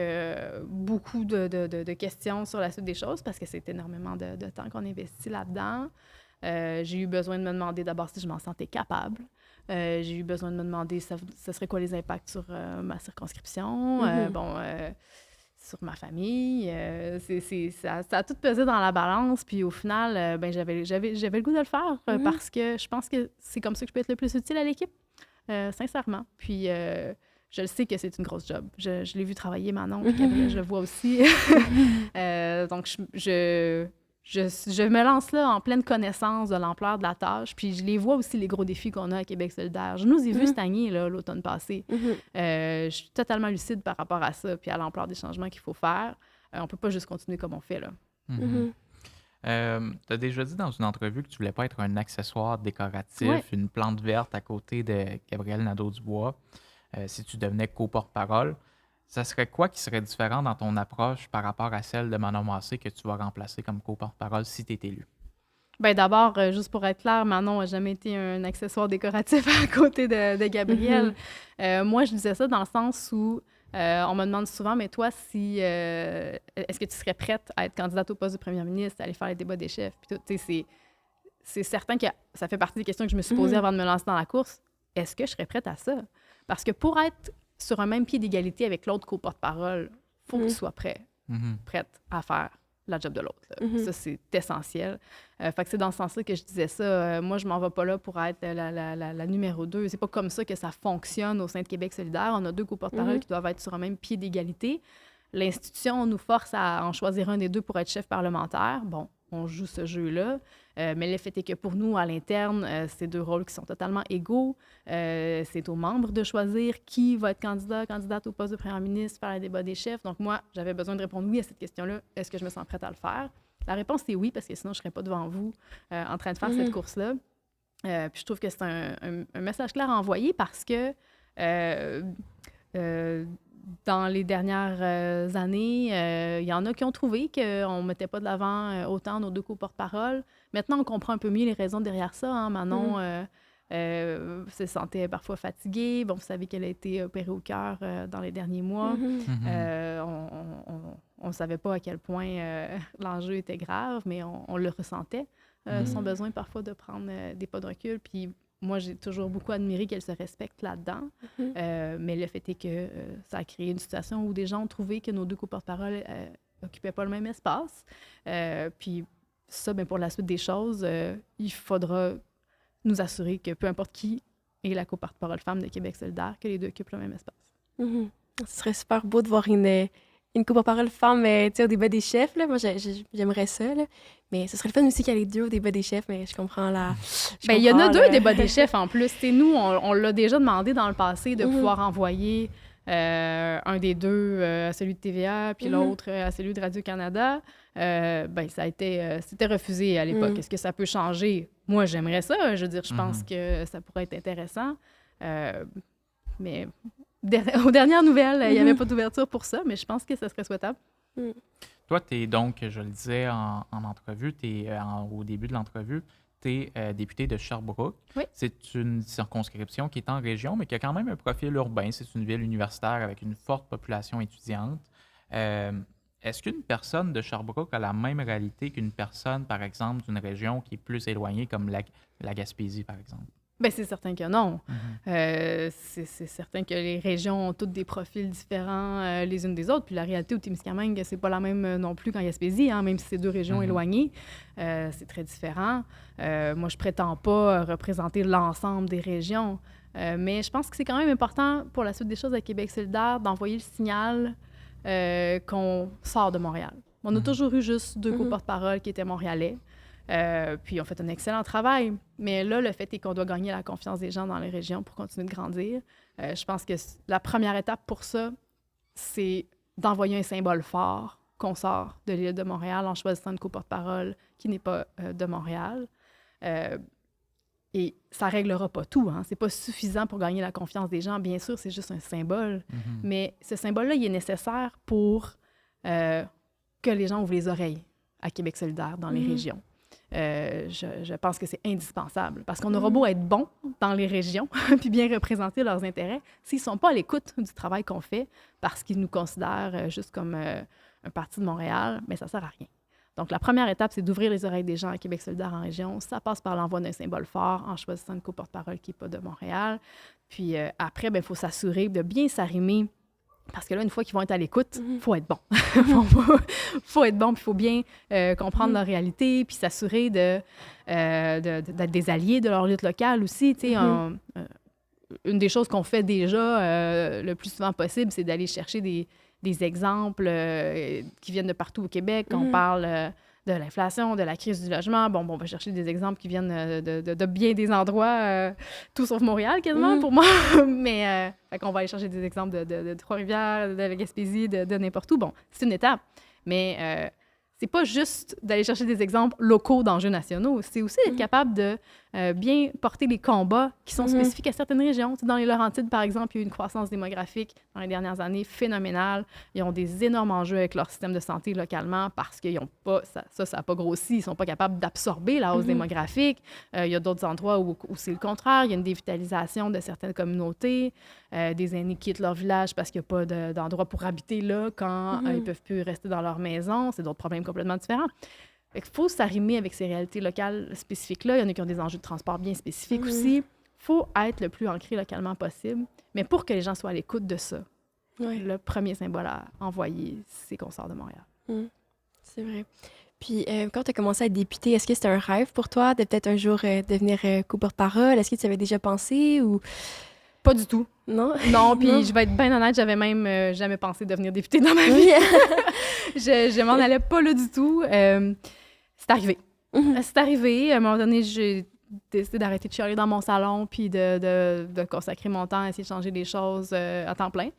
beaucoup de questions sur la suite des choses parce que c'est énormément de temps qu'on investit là-dedans. J'ai eu besoin de me demander d'abord si je m'en sentais capable. J'ai eu besoin de me demander ce serait quoi les impacts sur ma circonscription, sur ma famille. Ça a tout pesé dans la balance. Puis au final, j'avais le goût de le faire parce que je pense que c'est comme ça que je peux être le plus utile à l'équipe, sincèrement. Puis je le sais que c'est une grosse job. Je l'ai vu travailler Manon, puis Gabriel, je le vois aussi. Donc, je me lance là en pleine connaissance de l'ampleur de la tâche, puis je les vois aussi, les gros défis qu'on a à Québec solidaire. Je nous ai vus stagner l'automne passé. Je suis totalement lucide par rapport à ça, puis à l'ampleur des changements qu'il faut faire. On ne peut pas juste continuer comme on fait, là. Tu as déjà dit dans une entrevue que tu voulais pas être un accessoire décoratif, une plante verte à côté de Gabriel Nadeau-Dubois. si tu devenais co-porte-parole, ça serait quoi qui serait différent dans ton approche par rapport à celle de Manon Massé que tu vas remplacer comme co-porte-parole si tu es élu? Bien, d'abord, juste pour être clair, Manon n'a jamais été un accessoire décoratif à côté de Gabrielle. Moi, je disais ça dans le sens où on me demande souvent, mais toi, est-ce que tu serais prête à être candidate au poste de première ministre, à aller faire les débats des chefs? Puis tout, c'est certain que ça fait partie des questions que je me suis posées avant de me lancer dans la course. Est-ce que je serais prête à ça? Parce que pour être sur un même pied d'égalité avec l'autre co-porte-parole, il faut que tu sois prête à faire la job de l'autre. Ça, c'est essentiel. Fait que c'est dans ce sens-là que je disais ça. Moi, je m'en vais pas là pour être la numéro 2. C'est pas comme ça que ça fonctionne au sein de Québec solidaire. On a 2 co-porte-paroles qui doivent être sur un même pied d'égalité. L'institution nous force à en choisir un des 2 pour être chef parlementaire. Bon, on joue ce jeu-là. Mais le fait est que pour nous, à l'interne, c'est 2 rôles qui sont totalement égaux. C'est aux membres de choisir qui va être candidate au poste de premier ministre, faire un débat des chefs. Donc moi, j'avais besoin de répondre oui à cette question-là. Est-ce que je me sens prête à le faire? La réponse est oui, parce que sinon, je ne serais pas devant vous en train de faire cette course-là. Puis je trouve que c'est un message clair à envoyer parce que dans les dernières années, il y en a qui ont trouvé qu'on ne mettait pas de l'avant autant nos 2 co-porte-paroles. Maintenant, on comprend un peu mieux les raisons derrière ça. Hein. Manon se sentait parfois fatiguée. Bon, vous savez qu'elle a été opérée au cœur dans les derniers mois. On ne savait pas à quel point l'enjeu était grave, mais on le ressentait, son besoin parfois de prendre des pas de recul. Puis moi, j'ai toujours beaucoup admiré qu'elle se respecte là-dedans. Mais le fait est que ça a créé une situation où des gens ont trouvé que nos 2 co-porte-paroles n'occupaient pas le même espace. Puis ça, bien, pour la suite des choses, il faudra nous assurer que peu importe qui est la co-porte-parole femme de Québec solidaire, que les 2 occupent le même espace. Ce serait super beau de voir une co-porte-parole femme au débat des chefs. Là. Moi, j'aimerais ça. Là. Mais ce serait le fun aussi qu'il y ait les 2 au débat des chefs, mais je comprends la... Il y en a 2 débats des chefs en plus. Nous, on l'a déjà demandé dans le passé de pouvoir envoyer un des 2 à celui de TVA, puis l'autre à celui de Radio-Canada. C'était refusé à l'époque. Est-ce que ça peut changer? Moi, j'aimerais ça. Je veux dire, je pense que ça pourrait être intéressant. Mais aux dernières nouvelles, il n'y avait pas d'ouverture pour ça, mais je pense que ça serait souhaitable. Toi, tu es donc, je le disais en entrevue, au début de l'entrevue, tu es député de Sherbrooke. Oui. C'est une circonscription qui est en région, mais qui a quand même un profil urbain. C'est une ville universitaire avec une forte population étudiante. Est-ce qu'une personne de Sherbrooke a la même réalité qu'une personne, par exemple, d'une région qui est plus éloignée, comme la Gaspésie, par exemple? Bien, c'est certain que non. C'est certain que les régions ont toutes des profils différents les unes des autres. Puis la réalité au Témiscamingue, c'est pas la même non plus qu'en Gaspésie, hein, même si c'est 2 régions éloignées. C'est très différent. Moi, je prétends pas représenter l'ensemble des régions, mais je pense que c'est quand même important pour la suite des choses à Québec solidaire d'envoyer le signal qu'on sort de Montréal. On a toujours eu juste 2 co-porte-paroles qui étaient montréalais. Puis on fait un excellent travail. Mais là, le fait est qu'on doit gagner la confiance des gens dans les régions pour continuer de grandir. Je pense que la première étape pour ça, c'est d'envoyer un symbole fort qu'on sort de l'île de Montréal en choisissant une co-porte-parole qui n'est pas de Montréal. Et ça ne réglera pas tout. Hein. Ce n'est pas suffisant pour gagner la confiance des gens. Bien sûr, c'est juste un symbole. Mais ce symbole-là, il est nécessaire pour que les gens ouvrent les oreilles à Québec solidaire dans les régions. Je pense que c'est indispensable parce qu'on aura beau être bon dans les régions puis bien représenter leurs intérêts, s'ils ne sont pas à l'écoute du travail qu'on fait parce qu'ils nous considèrent juste comme un parti de Montréal, mais ça ne sert à rien. Donc, la première étape, c'est d'ouvrir les oreilles des gens à Québec solidaire en région. Ça passe par l'envoi d'un symbole fort en choisissant une co-porte-parole qui n'est pas de Montréal. Puis après, il faut s'assurer de bien s'arrimer. Parce que là, une fois qu'ils vont être à l'écoute, il faut être bon. faut être bon, puis il faut bien comprendre leur réalité, puis s'assurer d'être des alliés de leur lutte locale aussi. Une des choses qu'on fait déjà le plus souvent possible, c'est d'aller chercher des exemples qui viennent de partout au Québec. On parle de l'inflation, de la crise du logement. Bon, on va chercher des exemples qui viennent de bien des endroits, tout sauf Montréal, quasiment, pour moi. Mais on va aller chercher des exemples de Trois-Rivières, de la Gaspésie, de n'importe où. Bon, c'est une étape. Mais c'est pas juste d'aller chercher des exemples locaux d'enjeux nationaux, c'est aussi d'être capable de bien porter les combats qui sont spécifiques à certaines régions. Tu sais, dans les Laurentides, par exemple, il y a eu une croissance démographique dans les dernières années phénoménale. Ils ont des énormes enjeux avec leur système de santé localement parce qu'ils n'ont pas, ça n'a pas grossi, ils ne sont pas capables d'absorber la hausse démographique. Il y a d'autres endroits où c'est le contraire, il y a une dévitalisation de certaines communautés, des aînés quittent leur village parce qu'il n'y a pas d'endroit pour habiter là quand ils ne peuvent plus rester dans leur maison. C'est d'autres problèmes complètement différents. Il faut s'arrimer avec ces réalités locales spécifiques-là. Il y en a qui ont des enjeux de transport bien spécifiques aussi. Il faut être le plus ancré localement possible. Mais pour que les gens soient à l'écoute de ça, le premier symbole à envoyer, c'est qu'on sort de Montréal. C'est vrai. Puis, quand tu as commencé à être député, est-ce que c'était un rêve pour toi de peut-être un jour devenir co-porte-parole? Est-ce que tu avais déjà pensé ou... Pas du tout. Non? Non, puis je vais être bien honnête, j'avais même jamais pensé devenir députée dans ma vie. Je m'en allais pas là du tout. C'est arrivé. C'est arrivé. À un moment donné, j'ai décidé d'arrêter de chialer dans mon salon puis de consacrer mon temps à essayer de changer les choses à temps plein.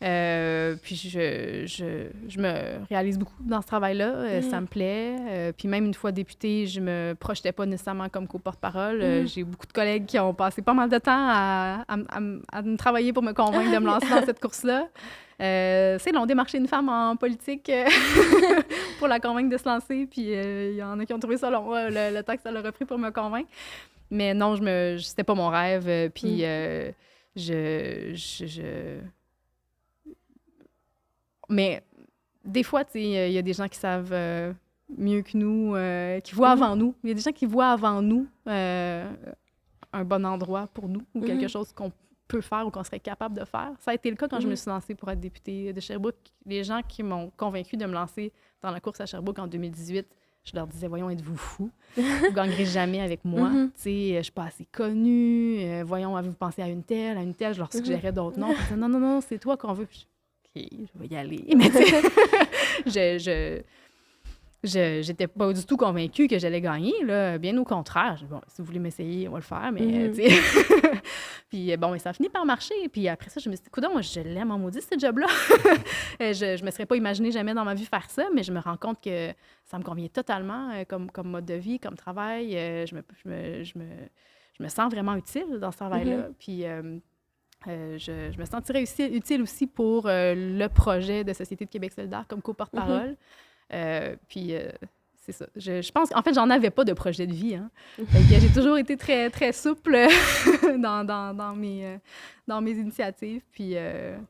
Puis je me réalise beaucoup dans ce travail-là. Ça me plaît. Puis même une fois députée, je me projetais pas nécessairement comme co-porte-parole. J'ai beaucoup de collègues qui ont passé pas mal de temps à me travailler pour me convaincre de me lancer dans cette course-là. C'est long, démarcher une femme en politique pour la convaincre de se lancer. Puis il y en a qui ont trouvé ça long, le temps que ça leur a pris pour me convaincre. Mais non, c'était pas mon rêve. Puis Mais des fois, tu sais, il y a des gens qui savent mieux que nous, qui voient avant nous. Il y a des gens qui voient avant nous un bon endroit pour nous ou quelque chose qu'on peut faire ou qu'on serait capable de faire. Ça a été le cas quand je me suis lancée pour être députée de Sherbrooke. Les gens qui m'ont convaincue de me lancer dans la course à Sherbrooke en 2018, je leur disais, voyons, êtes-vous fous? Vous gagnerez jamais avec moi. Tu sais, je suis pas assez connue. Voyons, avez-vous pensé à une telle? Je leur suggérais d'autres noms. Ils disaient, non, c'est toi qu'on veut. OK, je vais y aller. Mais tu sais, j'étais pas du tout convaincue que j'allais gagner, là. Bien au contraire. Bon, si vous voulez m'essayer, on va le faire, mais tu sais... Puis bon, mais ça a fini par marcher. Puis après ça, je me suis dit, coudonc, moi, je l'aime en maudit, ce job-là. Je me serais pas imaginé jamais dans ma vie faire ça, mais je me rends compte que ça me convient totalement comme mode de vie, comme travail. Je me sens vraiment utile dans ce travail-là. Puis... je me sentirais utile aussi pour le projet de Société de Québec solidaire comme co-porte-parole. Puis c'est ça. Je pense qu'en fait, j'en avais pas de projet de vie. Hein. J'ai toujours été très, très souple dans mes initiatives, puis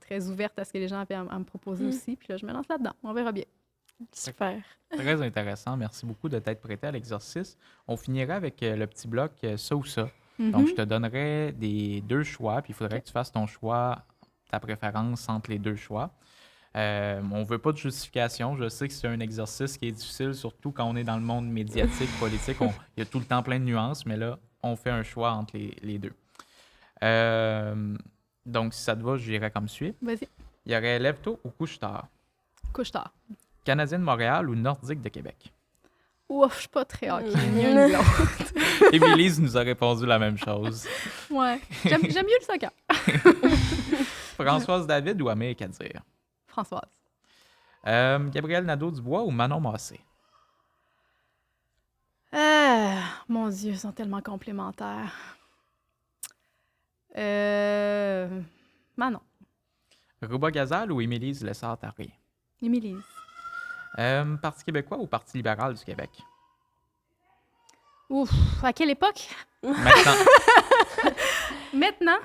très ouverte à ce que les gens avaient à me proposer aussi. Puis là, je me lance là-dedans. On verra bien. Super. Très intéressant. Merci beaucoup de t'être prêté à l'exercice. On finirait avec le petit bloc ça ou ça. Donc, je te donnerai deux choix, puis il faudrait que tu fasses ton choix, ta préférence entre les deux choix. On ne veut pas de justification. Je sais que c'est un exercice qui est difficile, surtout quand on est dans le monde médiatique, politique. Il y a tout le temps plein de nuances, mais là, on fait un choix entre les deux. Donc, si ça te va, je dirais comme suit. Vas-y. Il y aurait Lève-tôt ou Couche-tard? Couche-tard. Canadien de Montréal ou Nordique de Québec? Ouf, je suis pas très hockey, ni une ni l'autre. Émilise nous a répondu la même chose. Ouais, j'aime mieux le soccer. Françoise David ou Amé Kadir? Françoise. Gabrielle Nadeau-Dubois ou Manon Massé? Mon Dieu, ils sont tellement complémentaires. Manon. Rouba Gazal ou Émilise Lessard-Taré? Émilise. Parti québécois ou Parti libéral du Québec? Ouf, à quelle époque? Maintenant. Maintenant?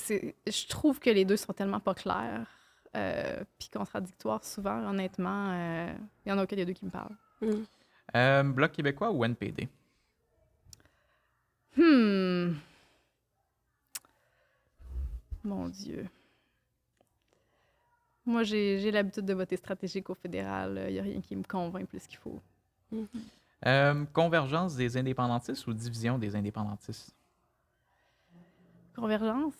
Je trouve que les deux sont tellement pas clairs puis contradictoires souvent. Honnêtement, il n'y en a aucun des deux qui me parle. Bloc québécois ou NPD? Mon Dieu. Moi, j'ai l'habitude de voter stratégique au fédéral. Il n'y a rien qui me convainc plus qu'il faut. Convergence des indépendantistes ou division des indépendantistes? Convergence?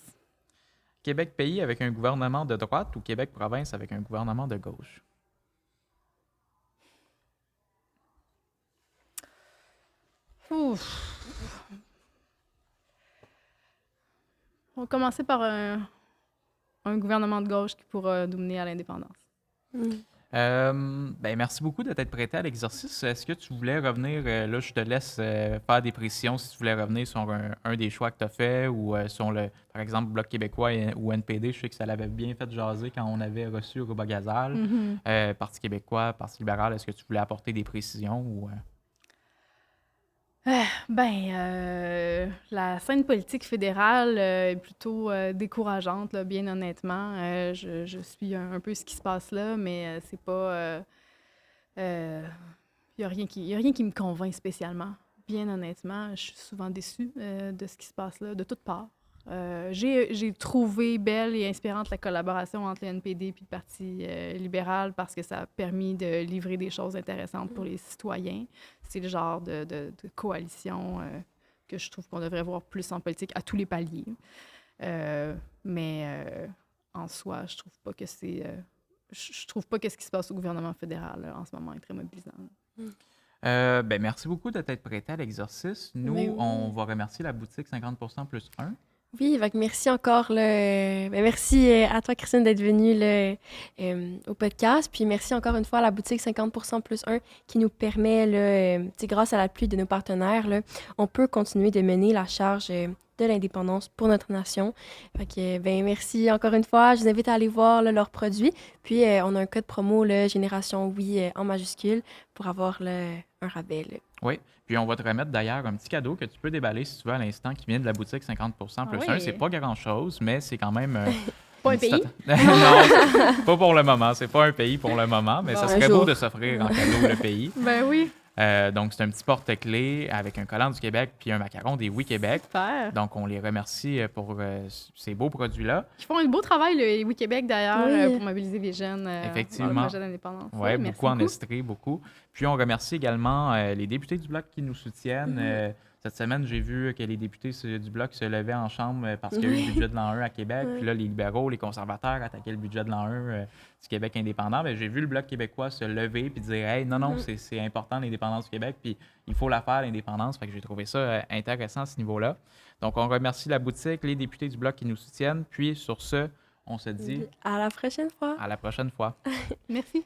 Québec pays avec un gouvernement de droite ou Québec province avec un gouvernement de gauche? Ouf. On va commencer par un un gouvernement de gauche qui pourra nous mener à l'indépendance. Merci beaucoup de t'être prêté à l'exercice. Est-ce que tu voulais revenir, là je te laisse faire des précisions si tu voulais revenir sur un des choix que tu as fait ou sur par exemple, Bloc québécois ou NPD. Je sais que ça l'avait bien fait jaser quand on avait reçu Ruba Gazal. Parti québécois, Parti libéral, est-ce que tu voulais apporter des précisions ou... La scène politique fédérale est plutôt décourageante, là, bien honnêtement. Je suis un peu ce qui se passe là, mais c'est pas... Il n'y a rien qui me convainc spécialement. Bien honnêtement, je suis souvent déçue de ce qui se passe là, de toutes parts. J'ai trouvé belle et inspirante la collaboration entre le NPD et le Parti libéral parce que ça a permis de livrer des choses intéressantes pour les citoyens. C'est le genre de coalition que je trouve qu'on devrait voir plus en politique à tous les paliers. Mais en soi, je trouve pas que c'est... je trouve pas que ce qui se passe au gouvernement fédéral là, en ce moment est très mobilisant. Merci beaucoup de t'être prêté à l'exercice. Nous, on va remercier la boutique 50% plus 1. Oui, merci encore. Merci à toi, Christine, d'être venue au podcast. Puis merci encore une fois à la boutique 50% plus 1 qui nous permet, grâce à l'appui de nos partenaires, on peut continuer de mener la charge de l'indépendance pour notre nation. Fait que, merci encore une fois. Je vous invite à aller voir leurs produits. Puis on a un code promo, Génération Oui en majuscule, pour avoir un rabais. Oui. Puis on va te remettre d'ailleurs un petit cadeau que tu peux déballer si tu veux à l'instant qui vient de la boutique 50% plus 1. C'est pas grand-chose, mais c'est quand même... Pas un pays? Non, pas pour le moment. C'est pas un pays pour le moment, mais ça serait beau de s'offrir en cadeau le pays. Ben oui. Donc, c'est un petit porte-clés avec un collant du Québec puis un macaron des Oui Québec. Super. Donc, on les remercie pour ces beaux produits-là. Ils font un beau travail, le Oui Québec, d'ailleurs, pour mobiliser les jeunes Effectivement. dans le projet d'indépendance. Oui, beaucoup en Estrie, beaucoup. Puis, on remercie également les députés du Bloc qui nous soutiennent. Cette semaine, j'ai vu que les députés du Bloc se levaient en chambre parce qu'il y a eu le budget de l'an 1 à Québec. Puis là, les libéraux, les conservateurs attaquaient le budget de l'an 1 du Québec indépendant. Bien, j'ai vu le Bloc québécois se lever puis dire « Hey, non, c'est important l'indépendance du Québec, puis il faut la faire, l'indépendance. » Fait que j'ai trouvé ça intéressant à ce niveau-là. Donc, on remercie la boutique, les députés du Bloc qui nous soutiennent. Puis, sur ce, on se dit... À la prochaine fois. À la prochaine fois. Merci.